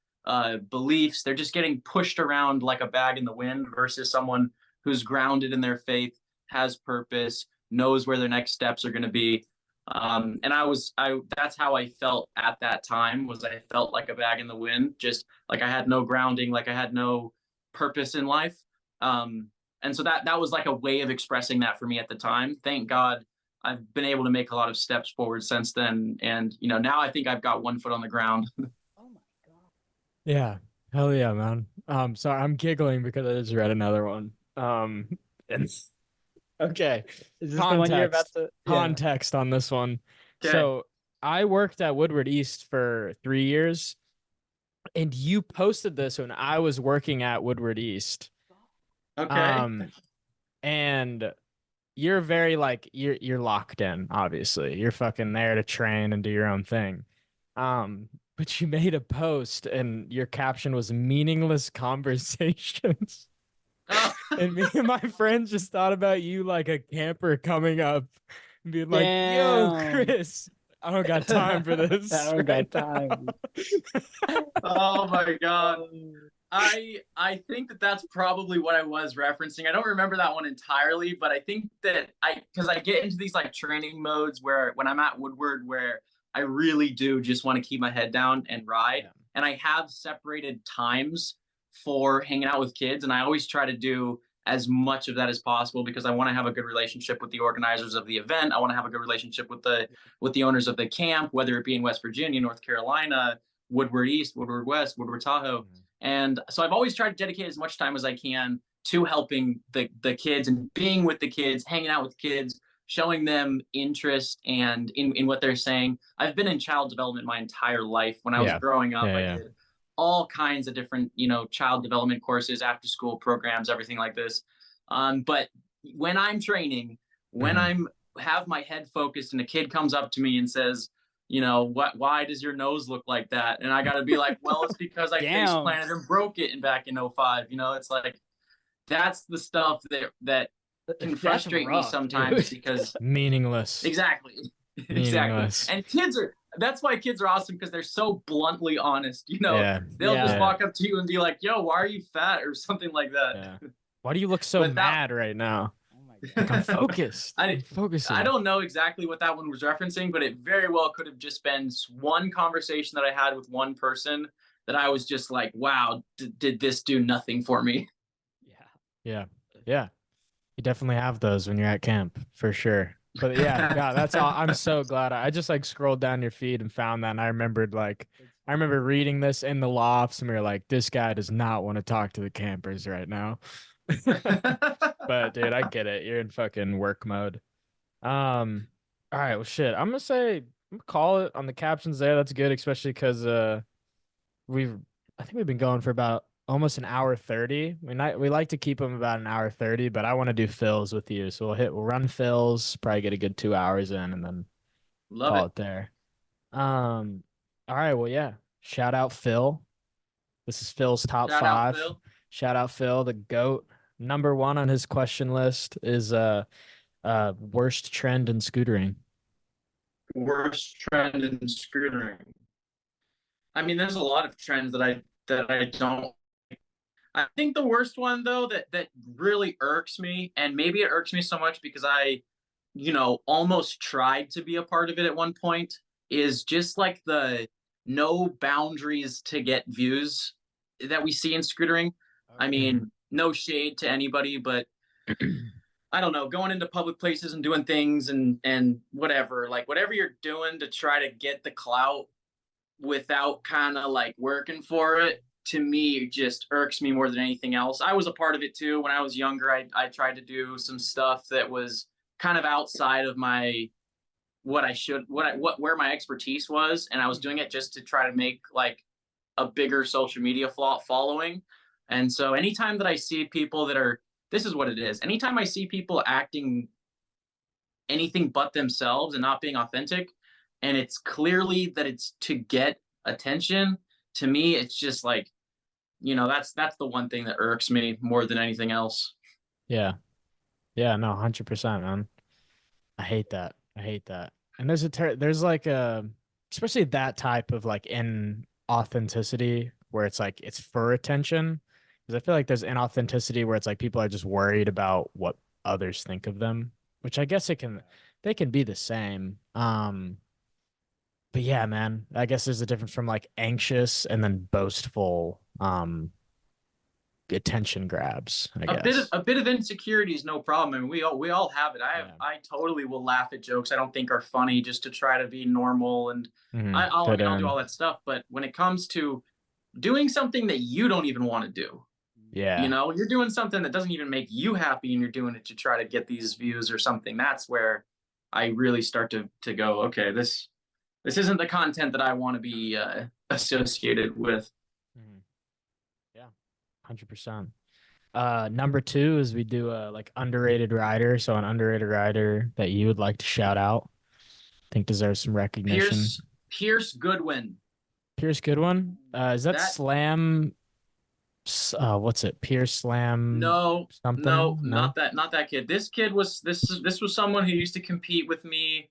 Speaker 3: beliefs. They're just getting pushed around like a bag in the wind versus someone who's grounded in their faith, has purpose, knows where their next steps are going to be. And that's how I felt at that time. Was I felt like a bag in the wind, just like I had no grounding, like I had no purpose in life. And so that was like a way of expressing that for me at the time. Thank God I've been able to make a lot of steps forward since then. And, now I think I've got one foot on the ground.
Speaker 4: Oh my god.
Speaker 2: Yeah. Hell yeah, man. Sorry, I'm giggling because I just read another one. And okay.
Speaker 4: Is this the one you're about
Speaker 2: Context.
Speaker 4: to?
Speaker 2: Context on this one.
Speaker 3: Okay.
Speaker 2: So I worked at Woodward East for 3 years, and you posted this when I was working at Woodward East.
Speaker 3: Okay.
Speaker 2: And you're very like you're locked in, obviously. You're fucking there to train and do your own thing. But you made a post and your caption was meaningless conversations. And me and my friends just thought about you like a camper coming up and being like, yo,
Speaker 4: Damn.
Speaker 2: Chris, I don't got time for this.
Speaker 4: I don't got time.
Speaker 3: Oh my God. I think that's probably what I was referencing. I don't remember that one entirely, but I think that because I get into these like training modes where when I'm at Woodward, where I really do just want to keep my head down and ride.
Speaker 2: Yeah.
Speaker 3: And I have separated times for hanging out with kids. And I always try to do as much of that as possible because I want to have a good relationship with the organizers of the event. I want to have a good relationship with the owners of the camp, whether it be in West Virginia, North Carolina, Woodward East, Woodward West, Woodward Tahoe.
Speaker 2: Mm-hmm.
Speaker 3: And so I've always tried to dedicate as much time as I can to helping the kids and being with the kids, hanging out with kids, showing them interest and in what they're saying. I've been in child development my entire life. When I was growing up, I did all kinds of different, child development courses, after school programs, everything like this. But when I'm training, when I'm have my head focused and a kid comes up to me and says, why does your nose look like that? And I got to be like, well, it's because I face planted and broke it back in 05. It's like, that's the stuff that can frustrate me sometimes because
Speaker 2: meaningless.
Speaker 3: Exactly.
Speaker 2: Meaningless.
Speaker 3: And that's why kids are awesome, because they're so bluntly honest. They'll just walk up to you and be like, yo, why are you fat, or something like that.
Speaker 2: Yeah. Why do you look so mad right now?
Speaker 4: Oh my god.
Speaker 2: I'm focused. I'm focusing.
Speaker 3: I don't know exactly what that one was referencing, but it very well could have just been one conversation that I had with one person that I was just like, wow, did this do nothing for me?
Speaker 2: Yeah. You definitely have those when you're at camp, for sure. But yeah, that's all. I'm so glad. I just like scrolled down your feed and found that, and I remember reading this in the lofts, and we were like, this guy does not want to talk to the campers right now. But dude, I get it. You're in fucking work mode. All right, well shit. I'm gonna call it on the captions there. That's good, especially because I think we've been going for about almost an hour 30. We like to keep them about an hour 30, but I want to do fills with you. So we'll run fills, probably get a good 2 hours in, and then call it there. All right, well, yeah. Shout out Phil. This is Phil's top 5. Shout out Phil, the GOAT. Number 1 on his question list is worst trend in scootering.
Speaker 3: Worst trend in scootering. I mean, there's a lot of trends that I don't. I think the worst one, though, that really irks me, and maybe it irks me so much because I, almost tried to be a part of it at one point, is just like the no boundaries to get views that we see in scootering. I mean, no shade to anybody, but I don't know, going into public places and doing things and whatever you're doing to try to get the clout without kind of like working for it, to me, just irks me more than anything else. I was a part of it too. When I was younger, I tried to do some stuff that was kind of outside of where my expertise was. And I was doing it just to try to make like a bigger social media following. And so anytime that I see people that are, this is what it is. Anytime I see people acting anything but themselves and not being authentic, and it's clearly that it's to get attention, to me, it's just like, that's the one thing that irks me more than anything else.
Speaker 2: Yeah. Yeah, no, 100%, man. I hate that. I hate that. And there's like especially that type of like inauthenticity where it's like it's for attention. Because I feel like there's inauthenticity where it's like people are just worried about what others think of them, which I guess they can be the same. But yeah, man, I guess there's a difference from like anxious and then boastful attention grabs, I guess.
Speaker 3: A bit of insecurity is no problem. I mean, we all have it. I totally will laugh at jokes I don't think are funny just to try to be normal, and I'll do all that stuff. But when it comes to doing something that you don't even want to do,
Speaker 2: yeah,
Speaker 3: you're doing something that doesn't even make you happy, and you're doing it to try to get these views or something. That's where I really start to go, okay, this isn't the content that I want to be associated with.
Speaker 2: Yeah, 100%. Number 2 is we do a like underrated rider. So an underrated rider that you would like to shout out, I think deserves some recognition.
Speaker 3: Pierce Goodwin.
Speaker 2: Pierce Goodwin. Is that Slam? What's it? Pierce Slam?
Speaker 3: No,
Speaker 2: something?
Speaker 3: No, not that kid. This kid was someone who used to compete with me.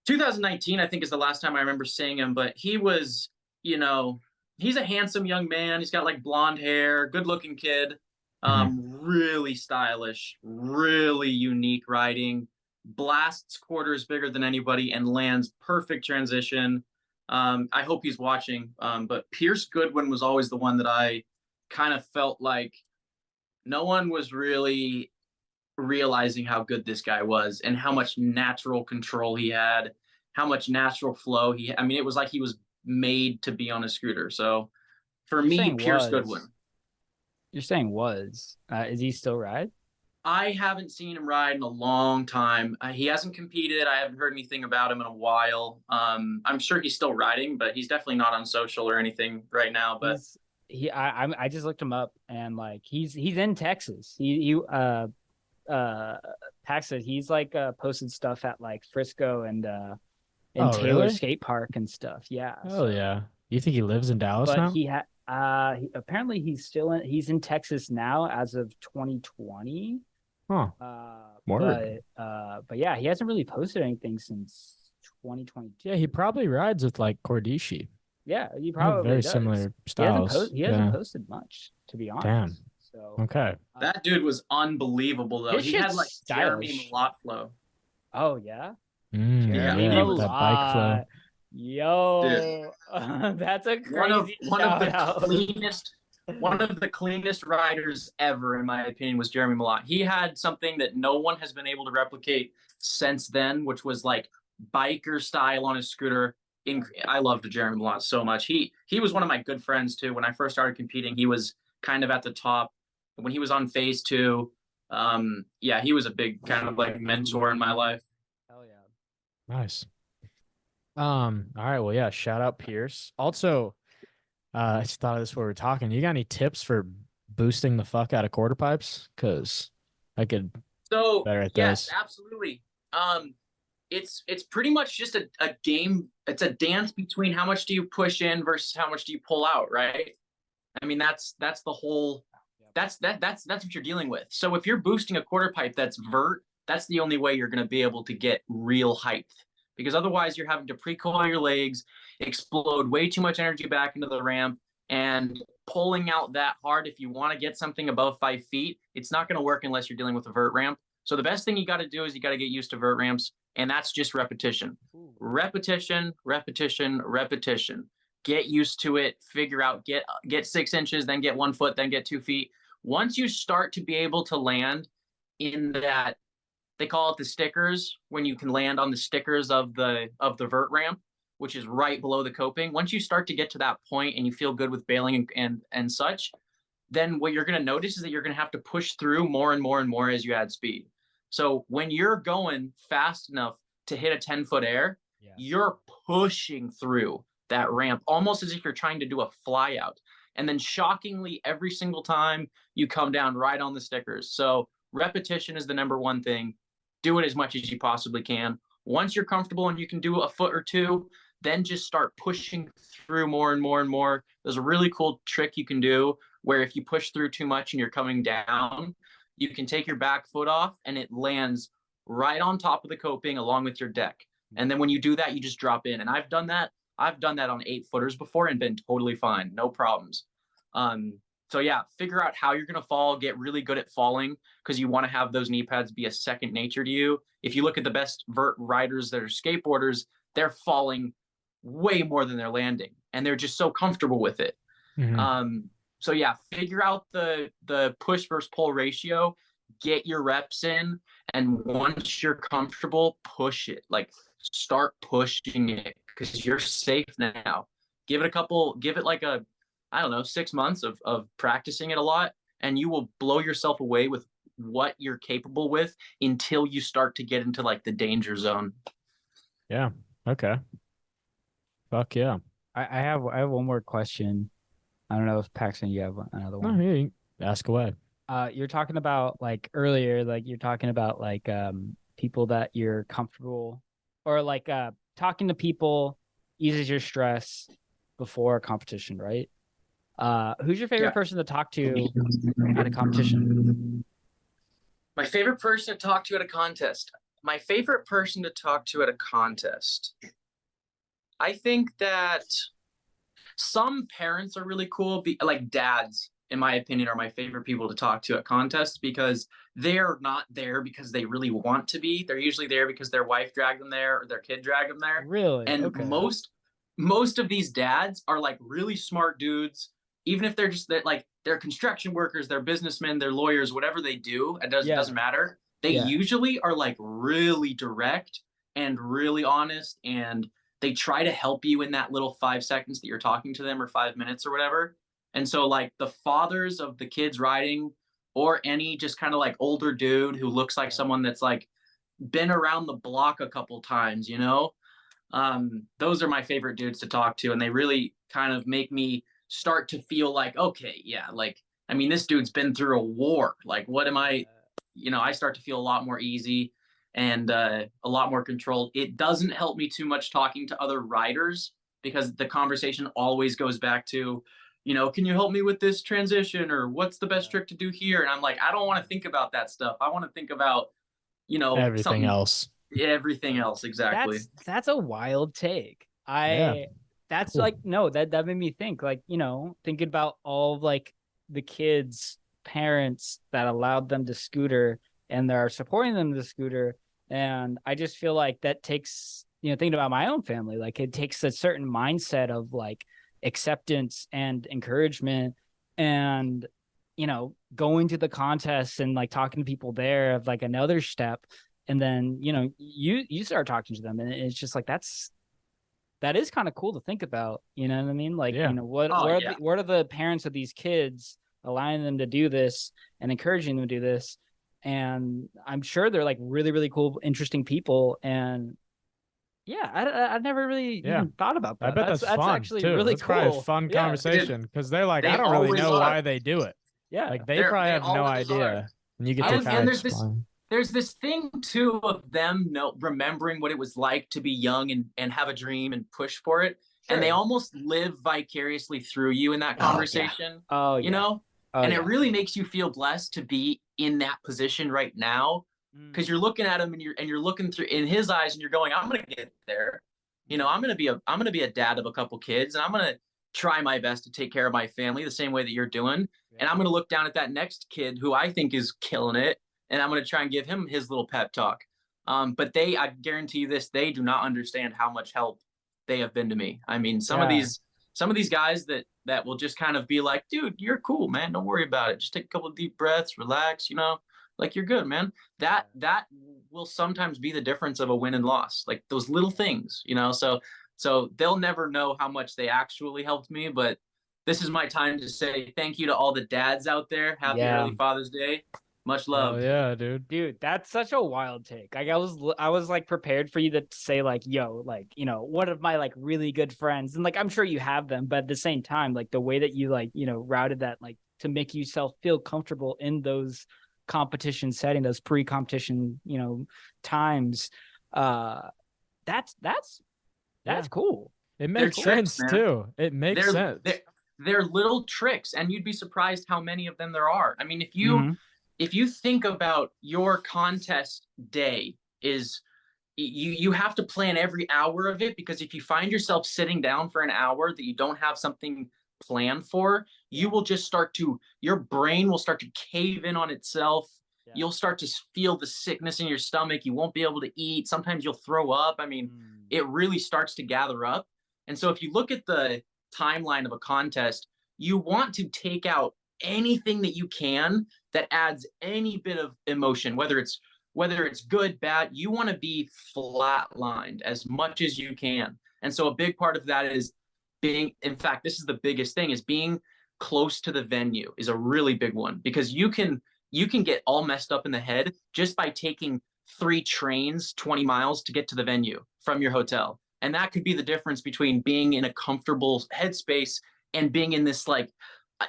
Speaker 3: 2019, I think, is the last time I remember seeing him, but he was, he's a handsome young man. He's got like blonde hair, good looking kid, really stylish, really unique riding, blasts quarters bigger than anybody and lands perfect transition. I hope he's watching. But Pierce Goodwin was always the one that I kind of felt like no one was really realizing how good this guy was and how much natural control he had, how much natural flow I mean, it was like he was made to be on a scooter. So for me, Pierce Goodwin.
Speaker 4: You're saying was. Is he still ride?
Speaker 3: I haven't seen him ride in a long time. He hasn't competed. I haven't heard anything about him in a while. I'm sure he's still riding, but he's definitely not on social or anything right now. But
Speaker 4: I just looked him up, and like he's in Texas. Texas. He's like posted stuff at like Frisco and Taylor Skate Park and stuff. Yeah.
Speaker 2: Oh yeah. You think he lives in Dallas now?
Speaker 4: But apparently he's in Texas now as of 2020.
Speaker 2: Huh.
Speaker 4: But yeah, he hasn't really posted anything since 2022.
Speaker 2: Yeah, he probably rides with like Cordici.
Speaker 4: Yeah, he probably
Speaker 2: very
Speaker 4: does.
Speaker 2: Similar styles.
Speaker 4: He hasn't posted much, to be honest.
Speaker 2: Damn.
Speaker 4: So
Speaker 2: okay.
Speaker 3: That dude was unbelievable though. He had like Jeremy Malott flow.
Speaker 4: Oh yeah.
Speaker 2: Jeremy with that bike flow.
Speaker 4: Yo, that's a crazy
Speaker 3: one of the cleanest riders ever, in my opinion, was Jeremy Malott. He had something that no one has been able to replicate since then, which was like biker style on his scooter. I loved Jeremy Malott so much. He was one of my good friends too. When I first started competing, he was kind of at the top. When he was on phase 2, he was a big kind of like mentor in my life.
Speaker 4: Hell yeah.
Speaker 2: Nice. All right, well, yeah, shout out Pierce. Also, I just thought of this while we were talking. You got any tips for boosting the fuck out of quarter pipes? Because I could better at
Speaker 3: yes,
Speaker 2: those.
Speaker 3: Absolutely. It's pretty much just a game. It's a dance between how much do you push in versus how much do you pull out, right? I mean, that's the whole. That's what you're dealing with. So if you're boosting a quarter pipe that's vert, that's the only way you're going to be able to get real height. Because otherwise you're having to pre-coil your legs, explode way too much energy back into the ramp, and pulling out that hard if you want to get something above 5 feet, it's not going to work unless you're dealing with a vert ramp. So the best thing you got to do is you got to get used to vert ramps, and that's just repetition. Repetition, repetition, repetition. Get used to it, figure out, get 6 inches, then get 1 foot, then get 2 feet. Once you start to be able to land in that, they call it the stickers, when you can land on the stickers of the vert ramp, which is right below the coping. Once you start to get to that point and you feel good with bailing and such, then what you're going to notice is that you're going to have to push through more and more and more as you add speed. So when you're going fast enough to hit a 10-foot air, you're pushing through. that ramp, almost as if you're trying to do a fly out. And then shockingly, every single time you come down right on the stickers. So repetition is the number one thing. Do it as much as you possibly can. Once you're comfortable and you can do a foot or two, then just start pushing through more and more and more. There's a really cool trick you can do where if you push through too much and you're coming down, you can take your back foot off and it lands right on top of the coping along with your deck. And then when you do that, you just drop in. And I've done that. I've done that on 8-footers before and been totally fine. No problems. So yeah, figure out how you're going to fall, get really good at falling because you want to have those knee pads be a second nature to you. If you look at the best vert riders that are skateboarders, they're falling way more than they're landing and they're just so comfortable with it. So yeah, figure out the push versus pull ratio, get your reps in, and once you're comfortable, push it. Like start pushing it because you're safe now. Give it like I don't know, 6 months of practicing it a lot, and you will blow yourself away with what you're capable with until you start to get into like the danger zone.
Speaker 2: Yeah. Okay. Fuck yeah.
Speaker 4: I have one more question. I don't know if Paxton, you have another one.
Speaker 2: No, yeah, you can ask away.
Speaker 4: You're talking about like earlier, like you're talking about like people that you're comfortable or like talking to people eases your stress before a competition, right? Who's your favorite person to talk to at a competition?
Speaker 3: My favorite person to talk to at a contest. My favorite person to talk to at a contest. I think that some parents are really cool. Like dads, in my opinion, are my favorite people to talk to at contests because they're not there because they really want to be. They're usually there because their wife dragged them there or their kid dragged them there.
Speaker 4: Really?
Speaker 3: And
Speaker 4: okay.
Speaker 3: most of these dads are like really smart dudes. Even if they're construction workers, they're businessmen, they're lawyers, whatever they do, it doesn't matter. They usually are like really direct and really honest, and they try to help you in that little 5 seconds that you're talking to them or 5 minutes or whatever. And so like the fathers of the kids riding or any just kind of like older dude who looks like someone that's like been around the block a couple times, you know, those are my favorite dudes to talk to. And they really kind of make me start to feel like, okay, yeah, like, I mean, this dude's been through a war. Like, what am I, you know, I start to feel a lot more easy and a lot more controlled. It doesn't help me too much talking to other riders because the conversation always goes back to, you know, can you help me with this transition or what's the best trick to do here? And I'm like, I don't want to think about that stuff. I want to think about, you know,
Speaker 2: everything else.
Speaker 3: Everything else. Exactly.
Speaker 4: That's a wild take. That's cool. Like, no, that made me think, like, you know, thinking about all of like the kids' parents that allowed them to scooter and they're supporting them to scooter. And I just feel like that takes, you know, thinking about my own family, like it takes a certain mindset of like acceptance and encouragement and, you know, going to the contests and like talking to people there of like another step. And then, you know, you start talking to them and it's just like, that is kind of cool to think about, you know what I mean? Like, you know, what are the parents of these kids allowing them to do this and encouraging them to do this? And I'm sure they're like really, really cool, interesting people. And yeah, I never really even thought about that.
Speaker 2: I bet that's fun actually too. Really cool. Probably a fun conversation because they're like, I don't really know why they do it.
Speaker 4: Yeah,
Speaker 2: like they probably have no idea. And you get to kind of explain.
Speaker 3: There's this thing too of them remembering what it was like to be young and have a dream and push for it. Sure. And they almost live vicariously through you in that conversation. You know? And it really makes you feel blessed to be in that position right now. Because you're looking at him and you're looking through in his eyes and you're going, I'm gonna get there. You know, I'm gonna be a dad of a couple kids and I'm gonna try my best to take care of my family the same way that you're doing. And I'm gonna look down at that next kid who I think is killing it. And I'm going to try and give him his little pep talk. But I guarantee you this, they do not understand how much help they have been to me. I mean, some of these guys that will just kind of be like, dude, you're cool, man. Don't worry about it. Just take a couple of deep breaths, relax, you know, like you're good, man. That will sometimes be the difference of a win and loss. Like those little things, you know, so they'll never know how much they actually helped me, but this is my time to say thank you to all the dads out there. Happy early Father's Day. Much
Speaker 2: Oh
Speaker 3: love.
Speaker 2: yeah, dude.
Speaker 4: Dude, that's such a wild take. Like I was like prepared for you to say like, yo, like, you know, one of my like really good friends. And like I'm sure you have them, but at the same time, like the way that you like, you know, routed that like to make yourself feel comfortable in those competition setting, those pre-competition, you know, times. That's
Speaker 2: Yeah.
Speaker 4: cool.
Speaker 2: It
Speaker 3: They're
Speaker 2: makes
Speaker 3: tricks,
Speaker 2: sense
Speaker 3: man.
Speaker 2: too. It makes
Speaker 3: They're
Speaker 2: sense.
Speaker 3: they're they're little tricks, and you'd be surprised how many of them there are. I mean,
Speaker 4: Mhm.
Speaker 3: if you think about your contest day is you have to plan every hour of it, because if you find yourself sitting down for an hour that you don't have something planned for, you will just start to your brain will start to cave in on itself.
Speaker 4: Yeah.
Speaker 3: You'll start to feel the sickness in your stomach. You won't be able to eat. Sometimes you'll throw up. I mean, it really starts to gather up. And so if you look at the timeline of a contest, you want to take out anything that you can that adds any bit of emotion, whether it's good, bad. You want to be flatlined as much as you can. And so a big part of that is being, in fact, this is the biggest thing, is being close to the venue is a really big one, because you can get all messed up in the head just by taking 3 trains 20 miles to get to the venue from your hotel. And that could be the difference between being in a comfortable headspace and being in this like,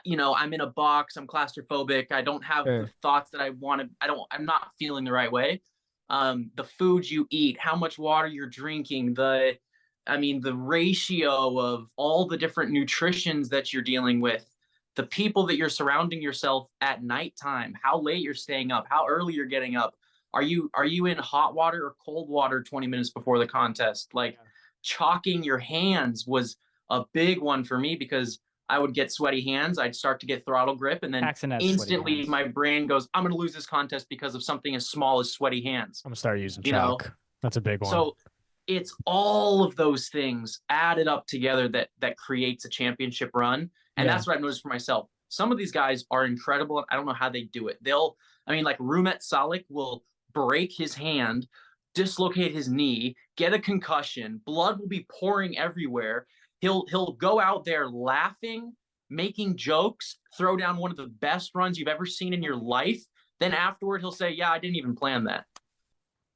Speaker 3: you know, I'm in a box, I'm claustrophobic, I don't have the thoughts that I want to, I'm not feeling the right way. The food you eat, how much water you're drinking, the ratio of all the different nutritions that you're dealing with, the people that you're surrounding yourself at nighttime, how late you're staying up, how early you're getting up. Are you in hot water or cold water 20 minutes before the contest? Like, chalking your hands was a big one for me, because I would get sweaty hands. I'd start to get throttle grip, and then instantly my brain goes, I'm going to lose this contest because of something as small as sweaty hands.
Speaker 2: I'm gonna start using
Speaker 3: You know?
Speaker 2: chalk. That's a big one.
Speaker 3: So it's all of those things added up together that creates a championship run. And that's what I've noticed for myself. Some of these guys are incredible. I don't know how they do it. Like Rumet Salik will break his hand, dislocate his knee, get a concussion, blood will be pouring everywhere. He'll go out there laughing, making jokes, throw down one of the best runs you've ever seen in your life. Then afterward, he'll say, yeah, I didn't even plan that.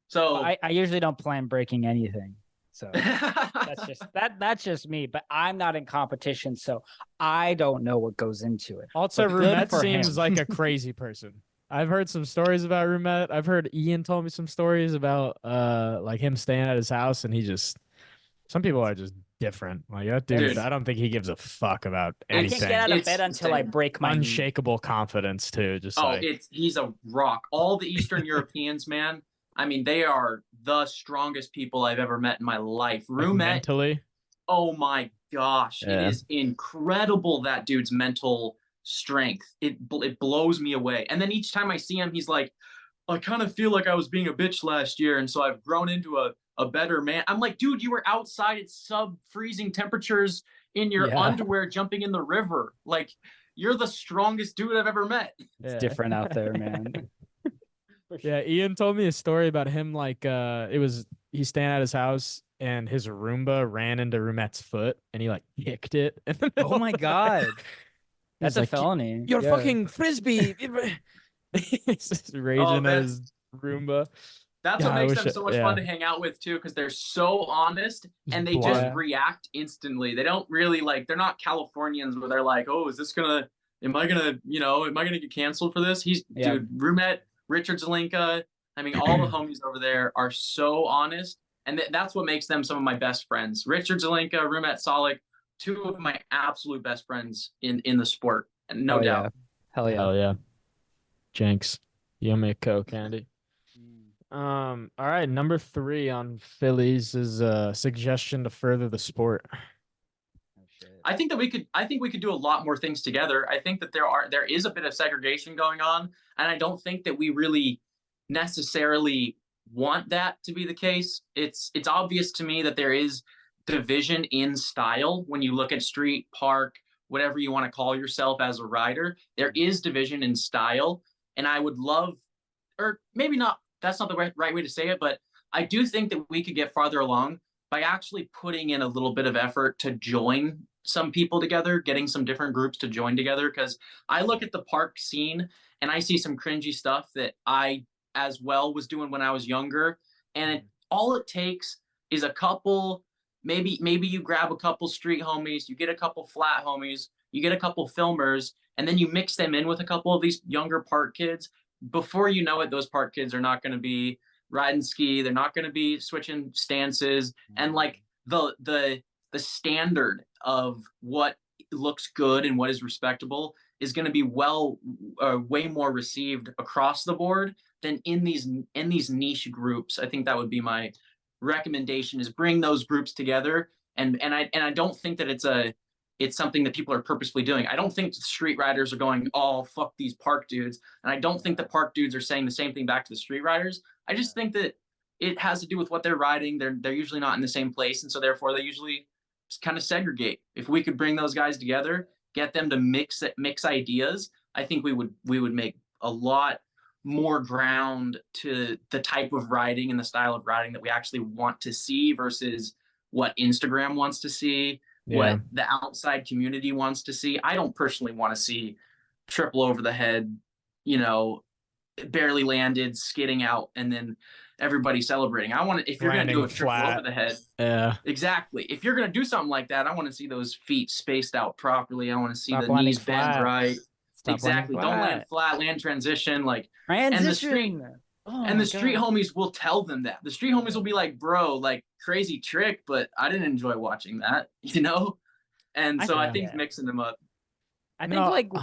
Speaker 3: So
Speaker 4: well, I usually don't plan breaking anything. So that's just me, but I'm not in competition, so I don't know what goes into it.
Speaker 2: Also, Rumet seems like a crazy person. I've heard some stories about Rumet. I've heard Ian told me some stories about like him staying at his house, and some people are just different. Like that dude, I don't think he gives a fuck about anything.
Speaker 4: I can't get out of bed until I break my
Speaker 2: unshakable
Speaker 4: knee.
Speaker 2: Confidence too. Just
Speaker 3: he's a rock. All the Eastern Europeans, man. I mean, they are the strongest people I've ever met in my life. Rumet,
Speaker 2: mentally.
Speaker 3: Oh my gosh, it is incredible, that dude's mental strength. It blows me away. And then each time I see him, he's like, I kind of feel like I was being a bitch last year, and so I've grown into a better man. I'm like, dude, you were outside at sub-freezing temperatures in your underwear jumping in the river. Like, you're the strongest dude I've ever met.
Speaker 4: It's different out there, man.
Speaker 2: Yeah, Ian told me a story about him. Like, he's staying at his house, and his Roomba ran into Rumet's foot, and he like kicked it.
Speaker 4: Oh my god, that's a felony.
Speaker 2: You're fucking frisbee. He's just raging at his Roomba.
Speaker 3: That's what makes them so much fun to hang out with too, because they're so honest and they just react instantly. They don't really they're not Californians where they're like, oh, am I gonna get canceled for this? Dude, Rumet, Richard Zelinka, I mean, all the homies over there are so honest, and that's what makes them some of my best friends. Richard Zelinka, Rumet Salik, 2 of my absolute best friends in the sport, and no doubt.
Speaker 4: Hell yeah.
Speaker 2: Hell yeah. Jenks, you owe me a Coke, Andy. All right, number 3 on Phillies is a suggestion to further the sport.
Speaker 3: I think we could do a lot more things together. I think that there is a bit of segregation going on, and I don't think that we really necessarily want that to be the case. It's obvious to me that there is division in style when you look at street, park, whatever you want to call yourself as a rider. There is division in style, and I would love, or maybe not, that's not the right way to say it, but I do think that we could get farther along by actually putting in a little bit of effort to join some people together, getting some different groups to join together. Because I look at the park scene and I see some cringy stuff that I as well was doing when I was younger. And all it takes is a couple, maybe you grab a couple street homies, you get a couple flat homies, you get a couple filmers, and then you mix them in with a couple of these younger park kids. Before you know it, those park kids are not going to be riding ski. They're not going to be switching stances, and like the standard of what looks good and what is respectable is going to be way more received across the board than in these niche groups. I think that would be my recommendation, is bring those groups together. And I don't think that it's something that people are purposefully doing. I don't think street riders are going, oh, fuck these park dudes. And I don't think the park dudes are saying the same thing back to the street riders. I just think that it has to do with what they're riding. They're usually not in the same place. And so therefore they usually just kind of segregate. If we could bring those guys together, get them to mix ideas, I think we would make a lot more ground to the type of riding and the style of riding that we actually want to see versus what Instagram wants to see, what the outside community wants to see. I don't personally want to see triple over the head, barely landed, skidding out, and then everybody celebrating. I want to, if you're going to do a triple over the head, exactly. If you're going to do something like that, I want to see those feet spaced out properly. I want to see the knees bend right. Exactly. Don't land flat, land transition, like
Speaker 4: transition.
Speaker 3: And the street homies will tell them that. The street homies will be like, bro, like crazy trick, but I didn't enjoy watching that, And so I think mixing them up.
Speaker 4: I think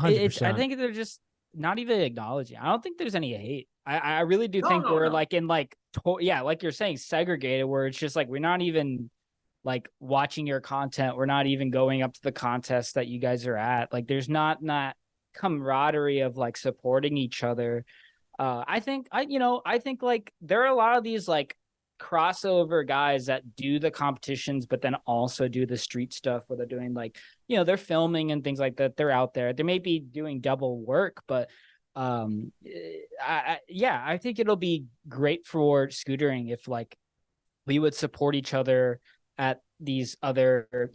Speaker 4: I think they're just not even acknowledging. I don't think there's any hate. I really do think we're like in like like you're saying, segregated, where it's just like we're not even like watching your content. We're not even going up to the contest that you guys are at. Like there's not camaraderie of like supporting each other. I think like there are a lot of these like crossover guys that do the competitions but then also do the street stuff where they're doing like they're filming and things like that. They're out there, they may be doing double work, but I think it'll be great for scootering if like we would support each other at these other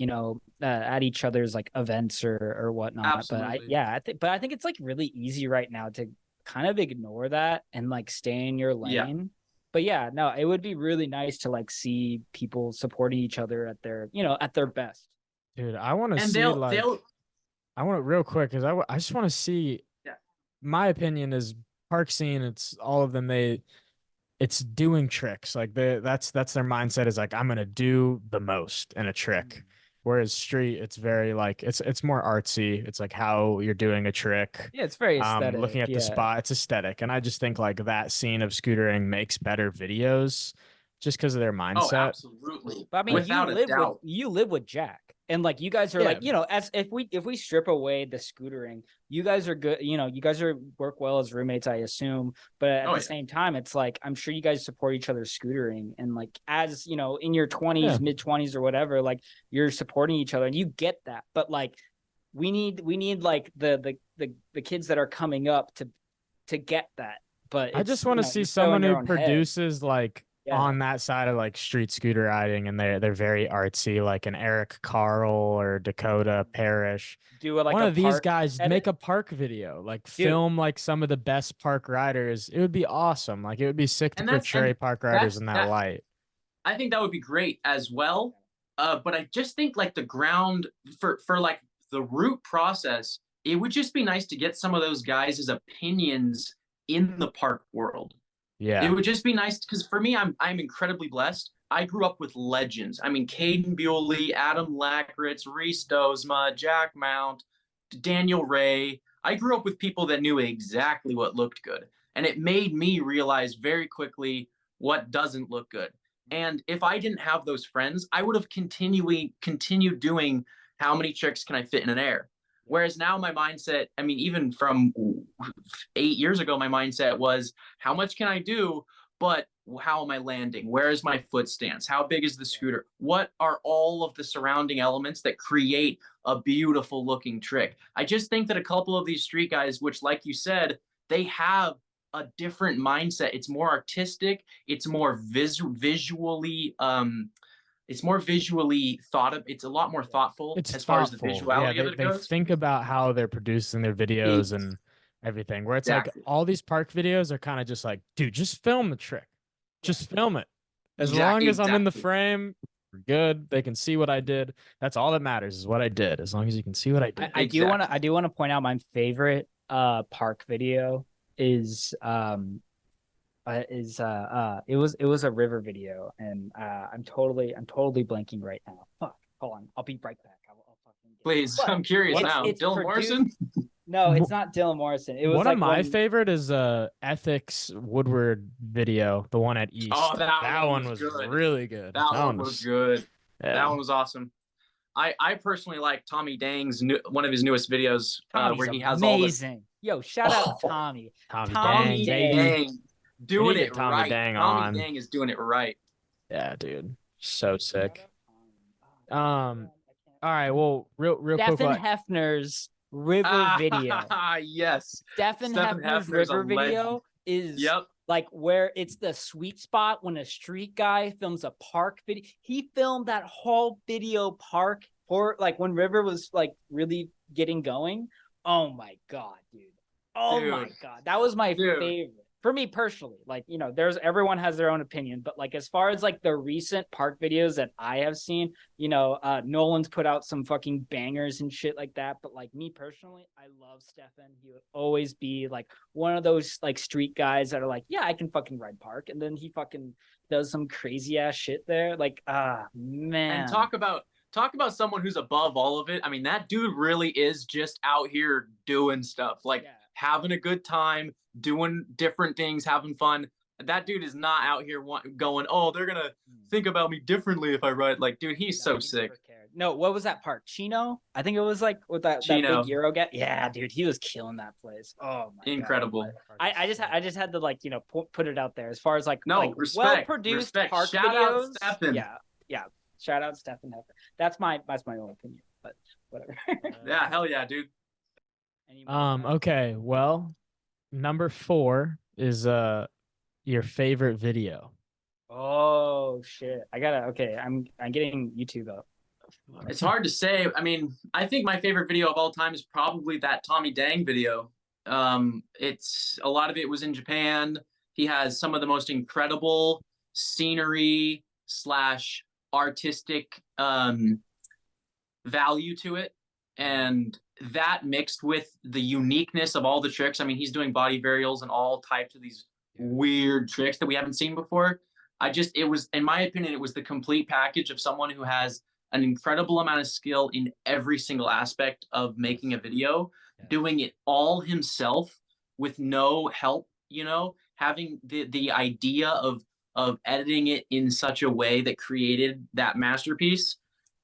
Speaker 4: at each other's like events or whatnot.
Speaker 3: Absolutely.
Speaker 4: But I think it's like really easy right now to kind of ignore that and like stay in your lane. But it would be really nice to like see people supporting each other at their at their best.
Speaker 2: Dude, I want to see I want it real quick because I just want to see. My opinion is park scene. It's all of them. It's doing tricks. Like that's their mindset, is like, I'm gonna do the most in a trick. Whereas street, it's very like it's more artsy. It's like how you're doing a trick.
Speaker 4: Yeah, it's very aesthetic.
Speaker 2: Looking at the spot, it's aesthetic, and I just think like that scene of scootering makes better videos just because of their mindset.
Speaker 3: Oh, absolutely.
Speaker 4: But I mean, you live with Jack, and like you guys are like as if we strip away the scootering, you guys are good. You guys work well as roommates, I assume. But at the same time, it's like I'm sure you guys support each other's scootering, and like as in your 20s, mid-20s or whatever, like you're supporting each other, and you get that. But like we need like the kids that are coming up to get that. But
Speaker 2: I just want to see someone who produces like on that side of like street scooter riding, and they're very artsy, like an Eric Carl or Dakota Parrish. One of these guys make a park video, like film like some of the best park riders. It would be awesome. Like it would be sick to portray park riders in that light.
Speaker 3: I think that would be great as well. But I just think like the ground for like the route process, it would just be nice to get some of those guys' opinions in the park world.
Speaker 2: Yeah,
Speaker 3: it would just be nice because for me, I'm incredibly blessed. I grew up with legends. I mean, Caden Bewley, Adam Lackritz, Reese Dozma, Jack Mount, Daniel Ray. I grew up with people that knew exactly what looked good, and it made me realize very quickly what doesn't look good. And if I didn't have those friends, I would have continued doing how many tricks can I fit in an air. Whereas now my mindset, I mean, even from 8 years ago, my mindset was, how much can I do? But how am I landing? Where is my foot stance? How big is the scooter? What are all of the surrounding elements that create a beautiful looking trick? I just think that a couple of these street guys, which like you said, they have a different mindset. It's more artistic. It's more visually it's more visually thought of. It's a lot more thoughtful
Speaker 2: It's
Speaker 3: as far as the
Speaker 2: thoughtful. Yeah,
Speaker 3: visuality of it
Speaker 2: they
Speaker 3: goes.
Speaker 2: think about how they're producing their videos and everything. Where it's like
Speaker 3: Exactly.
Speaker 2: all these park videos are kind of just like, dude, just film the trick. Just film it. As long as I'm in the frame, we're good. They can see what I did. That's all that matters is what I did. As long as you can see what I did.
Speaker 4: I do want to point out my favorite park video is it was a river video, and I'm totally blanking right now. Fuck, hold on, I'll be right back. I'll fucking
Speaker 3: Please,
Speaker 4: but
Speaker 3: I'm curious now.
Speaker 4: it's
Speaker 3: Dylan Morrison?
Speaker 4: No, it's not Dylan Morrison. It was
Speaker 2: one
Speaker 4: like
Speaker 2: of my favorite is Ethics Woodward video, the one at East.
Speaker 3: Oh,
Speaker 2: that one was
Speaker 3: good.
Speaker 2: really good.
Speaker 3: That one was good.
Speaker 2: Yeah.
Speaker 3: That one was awesome. I personally like Tommy Dang's one of his newest videos where he has
Speaker 4: amazing.
Speaker 3: all the...
Speaker 4: Yo, shout out Tommy.
Speaker 2: Tommy Dang.
Speaker 3: Doing it
Speaker 2: Tommy
Speaker 3: right.
Speaker 2: Dang
Speaker 3: Tommy Dang is doing it right.
Speaker 2: Yeah, dude. So sick. All right, well, real
Speaker 4: Stephen
Speaker 2: quick.
Speaker 4: Hefner's river video.
Speaker 3: Yes.
Speaker 4: Stephen Hefner's river video is like where it's the sweet spot when a street guy films a park video. He filmed that whole video park for like when River was like really getting going. Oh my God, dude. Oh my God. That was my favorite. For me personally, like, you know, everyone has their own opinion, but like as far as like the recent park videos that I have seen, you know, Nolan's put out some fucking bangers and shit like that. But like me personally, I love Stefan. He would always be like one of those like street guys that are like, yeah, I can fucking ride park. And then he fucking does some crazy ass shit there. Like, man.
Speaker 3: And talk about someone who's above all of it. I mean, that dude really is just out here doing stuff, like having a good time, doing different things, having fun. That dude is not out here going, oh, they're gonna think about me differently if I ride. Like, dude, he's so sick.
Speaker 4: No, what was that park? Chino? I think it was like with that big Euro guy. Yeah, dude, he was killing that place. Oh my
Speaker 3: incredible.
Speaker 4: God. I just had to like, you know, put it out there as far as like
Speaker 3: respect,
Speaker 4: well-produced park
Speaker 3: Shout
Speaker 4: videos.
Speaker 3: Out Stephen.
Speaker 4: Yeah. Shout out Stephen Hefner. That's my own opinion, but whatever.
Speaker 3: Yeah, hell yeah, dude.
Speaker 2: Okay, well, number 4 is your favorite video.
Speaker 4: Oh shit. I'm getting YouTube up.
Speaker 3: It's hard to say. I mean, I think my favorite video of all time is probably that Tommy Dang video. It's a lot of it was in Japan. He has some of the most incredible scenery / artistic value to it, and that mixed with the uniqueness of all the tricks. I mean, he's doing body varials and all types of these weird tricks that we haven't seen before. It was, in my opinion, it was the complete package of someone who has an incredible amount of skill in every single aspect of making a video, doing it all himself with no help, you know, having the idea of editing it in such a way that created that masterpiece.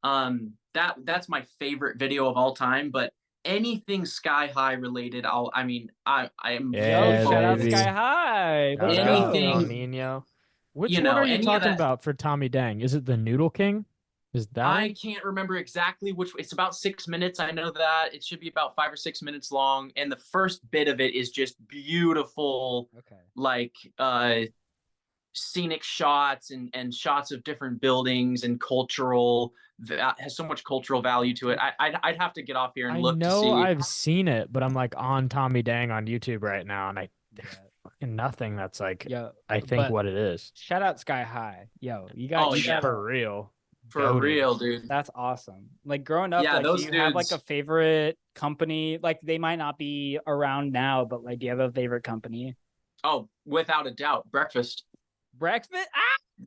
Speaker 3: That's my favorite video of all time. But anything Sky High related, I am
Speaker 4: shout out Sky High.
Speaker 3: Anything
Speaker 2: Nino. Which one are you talking about for Tommy Dang? Is it the Noodle King? Is that?
Speaker 3: I can't remember exactly which. It's about 6 minutes. I know that it should be about 5 or 6 minutes long, and the first bit of it is just beautiful.
Speaker 4: Okay.
Speaker 3: Like scenic shots and shots of different buildings and has so much cultural value to it. I'd have to get off here and look to see.
Speaker 2: I've seen it, but I'm like on Tommy Dang on YouTube right now, and there's fucking nothing that's like I think what it is.
Speaker 4: Shout out Sky High. Yo, you got
Speaker 2: for real.
Speaker 3: For real, dude.
Speaker 4: That's awesome. Like growing up, like, do you have like a favorite company? Like they might not be around now, but like do you have a favorite company?
Speaker 3: Oh, without a doubt, Breakfast.
Speaker 4: Breakfast?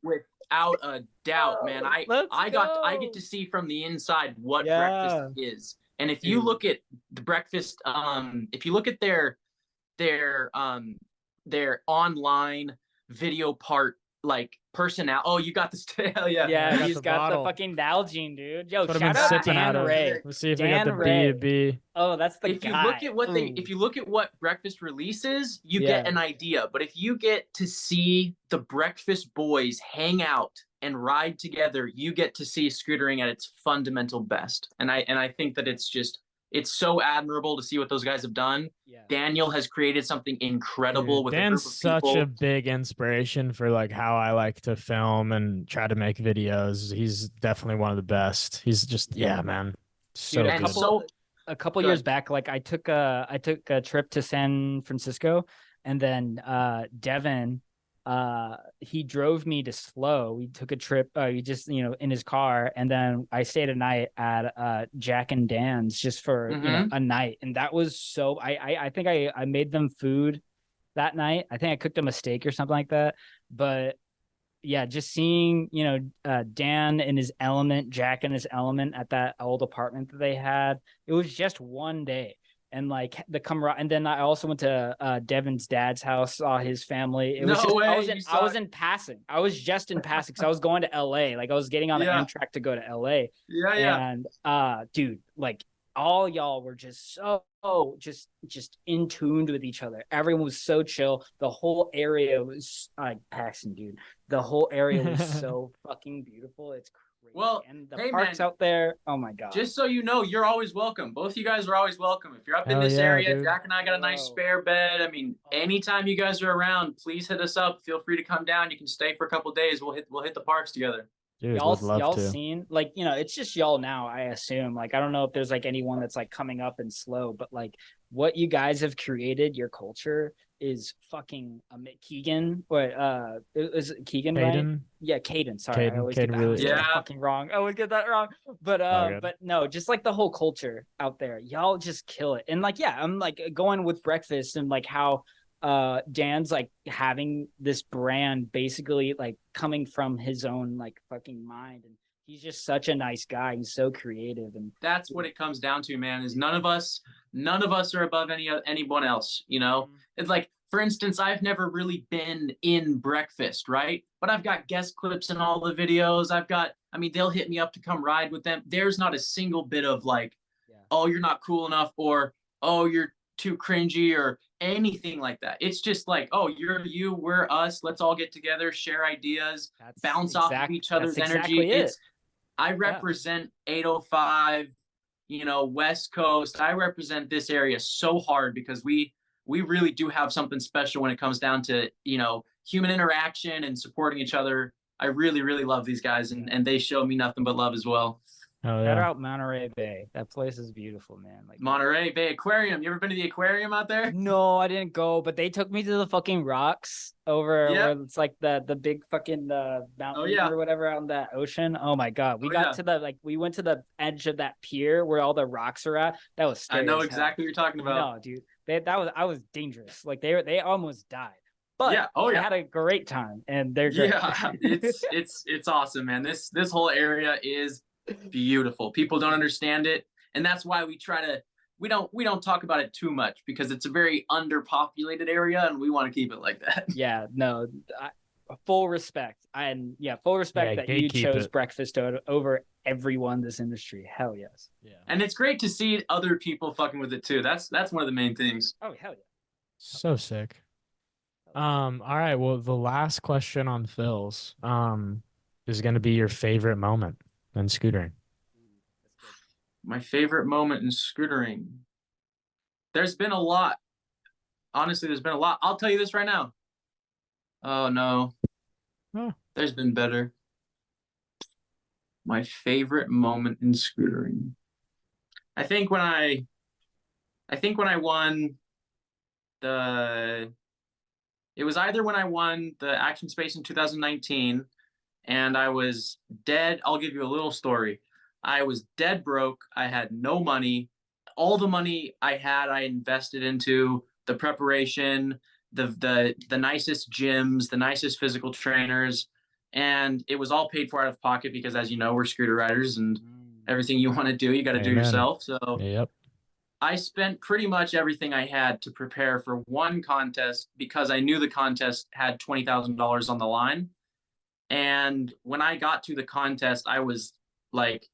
Speaker 3: Without a doubt, man. I get to see from the inside what Breakfast is. And if you look at the Breakfast, if you look at their online video part, like personnel. Oh, you got this. Hell yeah.
Speaker 4: Yeah, he's got the fucking Nalgene, dude. Yo, shout out Dan Ray.
Speaker 2: Let's see if we got the B2B.
Speaker 4: Oh, that's the guy.
Speaker 3: If you look at what Breakfast releases, you get an idea. But if you get to see the Breakfast boys hang out and ride together, you get to see scootering at its fundamental best. And I think that it's just it's so admirable to see what those guys have done.
Speaker 4: Yeah.
Speaker 3: Daniel has created something incredible with
Speaker 2: Dan's
Speaker 3: a group of
Speaker 2: such
Speaker 3: people.
Speaker 2: a big inspiration for like how I like to film and try to make videos. He's definitely one of the best. He's just, yeah, man. So
Speaker 4: Dude,
Speaker 2: good.
Speaker 4: a couple
Speaker 3: Good.
Speaker 4: years back, like I took a trip to San Francisco, and then Devin, he drove me to SLO. We took a trip, he just, in his car, and then I stayed a night at Jack and Dan's just for a night, and that was so. I think I made them food that night. I think I cooked them a steak or something like that, but yeah, just seeing, Dan in his element, Jack in his element at that old apartment that they had. It was just one day. And like the camera, and then I also went to Devin's dad's house, saw his family. It was
Speaker 3: No
Speaker 4: just
Speaker 3: way.
Speaker 4: I was in passing. I was just in passing because I was going to LA. Like I was getting on the
Speaker 3: Yeah.
Speaker 4: Amtrak to go to LA.
Speaker 3: Yeah.
Speaker 4: And dude, like all y'all were just so just in tuned with each other. Everyone was so chill. The whole area was Paxton, dude. The whole area was so fucking beautiful. It's crazy.
Speaker 3: Well,
Speaker 4: and the
Speaker 3: hey,
Speaker 4: parks
Speaker 3: man,
Speaker 4: out there. Oh my god.
Speaker 3: just so you know, you're always welcome. Both you guys are always welcome. If you're up in
Speaker 2: Hell
Speaker 3: this
Speaker 2: yeah,
Speaker 3: area,
Speaker 2: dude.
Speaker 3: Jack and I got a nice spare bed. I mean, anytime you guys are around, please hit us up. Feel free to come down. You can stay for a couple days. We'll hit the parks together.
Speaker 2: Dude, would love
Speaker 4: y'all
Speaker 2: to.
Speaker 4: seen, like, it's just y'all now, I assume. Like, I don't know if there's like anyone that's like coming up and slow, but like what you guys have created, your culture is fucking Keegan. What is it Keegan,
Speaker 2: Caden?
Speaker 4: right? Yeah, Caden. Sorry, I always get that,
Speaker 2: really,
Speaker 3: yeah.
Speaker 4: fucking wrong. I always get that wrong. But but no, just like the whole culture out there, y'all just kill it. And like, yeah, I'm like going with breakfast and like how Dan's like having this brand basically like coming from his own like fucking mind, and he's just such a nice guy. He's so creative, and
Speaker 3: that's what it comes down to, man. Is none of us are above anyone else. It's like, for instance, I've never really been in breakfast, right? But I've got guest clips in all the videos. They'll hit me up to come ride with them. There's not a single bit of like, oh, you're not cool enough, or oh, you're too cringy, or anything like that. It's just like, oh, you're you, we're us. Let's all get together, share ideas, bounce off of each other's energy. I represent 805, West Coast. I represent this area so hard because we really do have something special when it comes down to, human interaction and supporting each other. I really, really love these guys, and they show me nothing but love as well.
Speaker 2: Oh,
Speaker 4: shout
Speaker 2: yeah.
Speaker 4: out Monterey Bay. That place is beautiful, man. Like
Speaker 3: Monterey Bay Aquarium. You ever been to the aquarium out there?
Speaker 4: No, I didn't go, but they took me to the fucking rocks over where it's like the big fucking mountain or whatever out in that ocean. Oh my god, we got to we went to the edge of that pier where all the rocks are at. That was scary.
Speaker 3: I know exactly what you're talking about.
Speaker 4: No, dude, I was dangerous. Like they almost died. But I had a great time, and they're great.
Speaker 3: Yeah, it's awesome, man. This whole area is beautiful. People don't understand it, and that's why we don't talk about it too much, because it's a very underpopulated area, and we want to keep it like that.
Speaker 4: Yeah, no, full respect. Full respect that you chose breakfast over everyone in this industry. Hell yes.
Speaker 2: Yeah.
Speaker 3: And it's great to see other people fucking with it too. That's one of the main things.
Speaker 4: Oh, hell yeah.
Speaker 2: So sick. All right, well, the last question on Phil's is going to be your favorite moment in scootering.
Speaker 3: My favorite moment in scootering. There's been a lot. Honestly, there's been a lot. I'll tell you this right now. Oh no. There's been better. My favorite moment in scootering. I think when I won it was either when I won the Action Space in 2019 and I was dead. I'll give you a little story. I was dead broke. I had no money. All the money I had, I invested into the preparation, the nicest gyms, the nicest physical trainers, and it was all paid for out of pocket because, as you know, we're scooter riders, and everything you want to do, you got to do yourself. So I spent pretty much everything I had to prepare for one contest because I knew the contest had $20,000 on the line. And when I got to the contest, I was like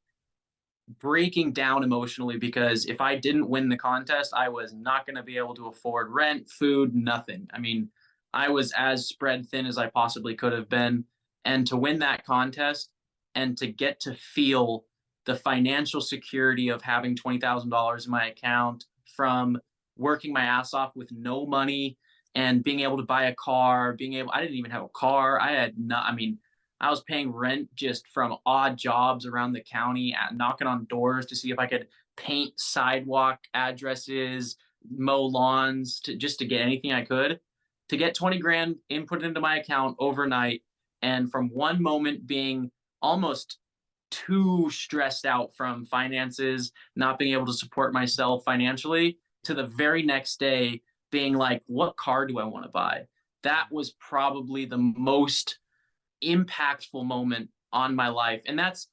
Speaker 3: breaking down emotionally because if I didn't win the contest, I was not going to be able to afford rent, food, nothing. I mean, I was as spread thin as I possibly could have been. And to win that contest and to get to feel the financial security of having $20,000 in my account, from working my ass off with no money and being able to buy a car, I didn't even have a car. I was paying rent just from odd jobs around the county, knocking on doors to see if I could paint sidewalk addresses, mow lawns, just to get anything I could, to get 20 grand input into my account overnight. And from one moment being almost too stressed out from finances, not being able to support myself financially, to the very next day being like, what car do I want to buy? That was probably the most impactful moment on my life. And that's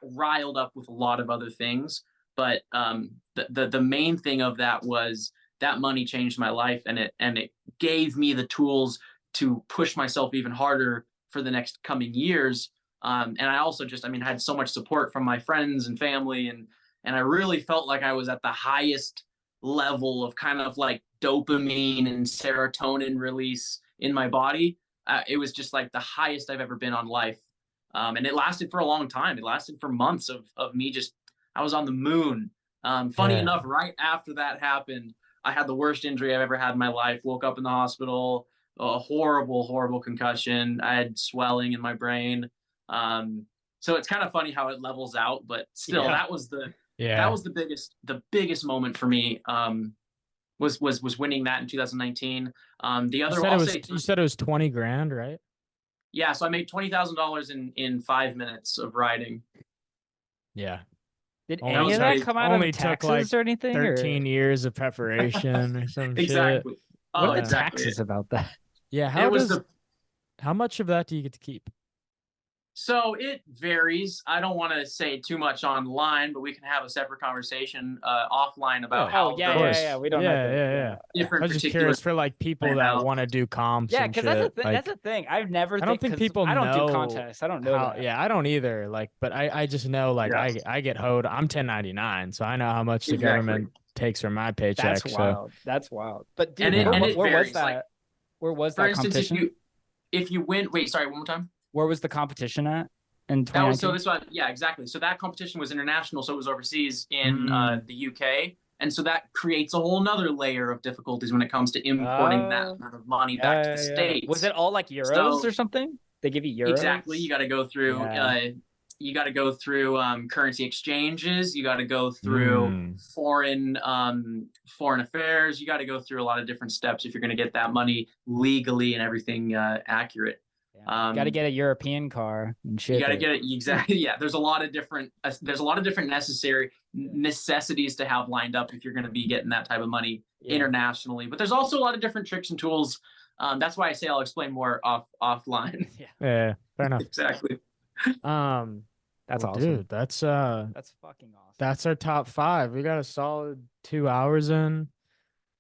Speaker 3: riled up with a lot of other things. But the main thing of that was that money changed my life, and it gave me the tools to push myself even harder for the next coming years. And I also had so much support from my friends and family, and I really felt like I was at the highest level of kind of like dopamine and serotonin release in my body. It was just like the highest I've ever been on life. And it lasted for a long time. It lasted for months of me I was on the moon. Funny enough, right after that happened, I had the worst injury I've ever had in my life. Woke up in the hospital, a horrible, horrible concussion. I had swelling in my brain. So it's kind of funny how it levels out, but still, that was the biggest moment for me. Was winning that in 2019. The other,
Speaker 2: you said it was 20 grand, right?
Speaker 3: Yeah, so I made $20,000 in 5 minutes of riding.
Speaker 2: Yeah.
Speaker 4: Did any of that come out of taxes or anything?
Speaker 2: 13 years of preparation or some
Speaker 3: exactly.
Speaker 2: shit.
Speaker 4: What are the taxes about that?
Speaker 2: Yeah, how much of that do you get to keep?
Speaker 3: So it varies. I don't want to say too much online, but we can have a separate conversation offline about how.
Speaker 4: We don't know.
Speaker 2: I was just curious for like people that want to do comps.
Speaker 4: Yeah, because that's the thing. I don't think people know. I don't do contests. I don't know that.
Speaker 2: Yeah, I don't either. Like, but I just know like I get hoed. I'm 1099, so I know how much the government takes from my paycheck.
Speaker 4: That's wild. That's wild. But dude,
Speaker 3: where was that?
Speaker 4: Like, where was that competition?
Speaker 3: If you win, wait, sorry, one more time.
Speaker 4: Where was the competition at in 2019?
Speaker 3: Exactly. So that competition was international, so it was overseas in the UK, and so that creates a whole nother layer of difficulties when it comes to importing that amount of money back to the States.
Speaker 4: Was it all like euros or something? They give you euros.
Speaker 3: Exactly. You got to go through. You got to go through currency exchanges. You got to go through foreign affairs. You got to go through a lot of different steps if you're going to get that money legally and everything accurate.
Speaker 4: You got to get a European car and shit.
Speaker 3: You got to get it exactly. Yeah, there's a lot of different necessities to have lined up if you're going to be getting that type of money internationally. But there's also a lot of different tricks and tools. That's why I say I'll explain more offline.
Speaker 2: Yeah, fair enough.
Speaker 3: Exactly.
Speaker 4: That's awesome,
Speaker 2: dude. That's fucking awesome. That's our top 5. We got a solid 2 hours in.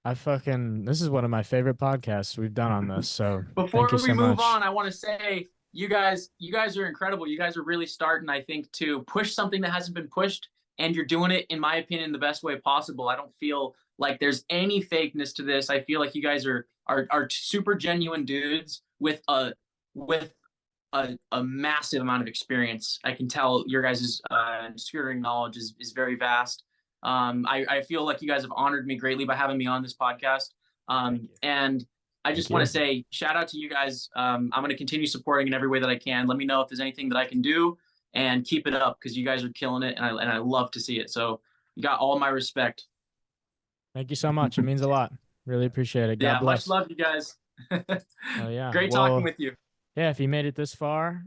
Speaker 2: This is one of my favorite podcasts we've done on this. So
Speaker 3: before we move on, I want to say you guys are incredible. You guys are really starting, I think, to push something that hasn't been pushed, and you're doing it, in my opinion, the best way possible. I don't feel like there's any fakeness to this. I feel like you guys are super genuine dudes with a massive amount of experience. I can tell your guys' scootering knowledge is very vast. I feel like you guys have honored me greatly by having me on this podcast. And I just want to say shout out to you guys. I'm going to continue supporting in every way that I can. Let me know if there's anything that I can do, and keep it up, because you guys are killing it, and I love to see it. So you got all my respect.
Speaker 2: Thank you so much. It means a lot. Really appreciate it. God bless.
Speaker 3: Much love, you guys.
Speaker 2: Oh yeah.
Speaker 3: Great talking with you.
Speaker 2: Yeah, if you made it this far.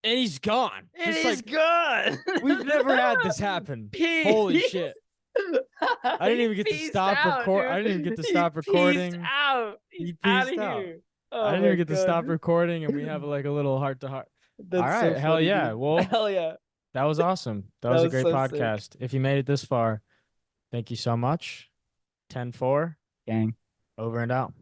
Speaker 2: And he's gone.
Speaker 4: He's gone.
Speaker 2: We've never had this happen. Holy shit. I didn't even get to stop recording. I didn't even get to stop recording.
Speaker 4: Peaced out.
Speaker 2: He peaced out.
Speaker 4: Here. Oh,
Speaker 2: I didn't even get to stop recording, and we have like a little heart to heart. All right.
Speaker 4: So
Speaker 2: hell yeah. Well,
Speaker 4: hell yeah.
Speaker 2: That was awesome. That was a great podcast.
Speaker 4: Sick.
Speaker 2: If you made it this far, thank you so much. TenFour.
Speaker 4: Gang.
Speaker 2: Over and out.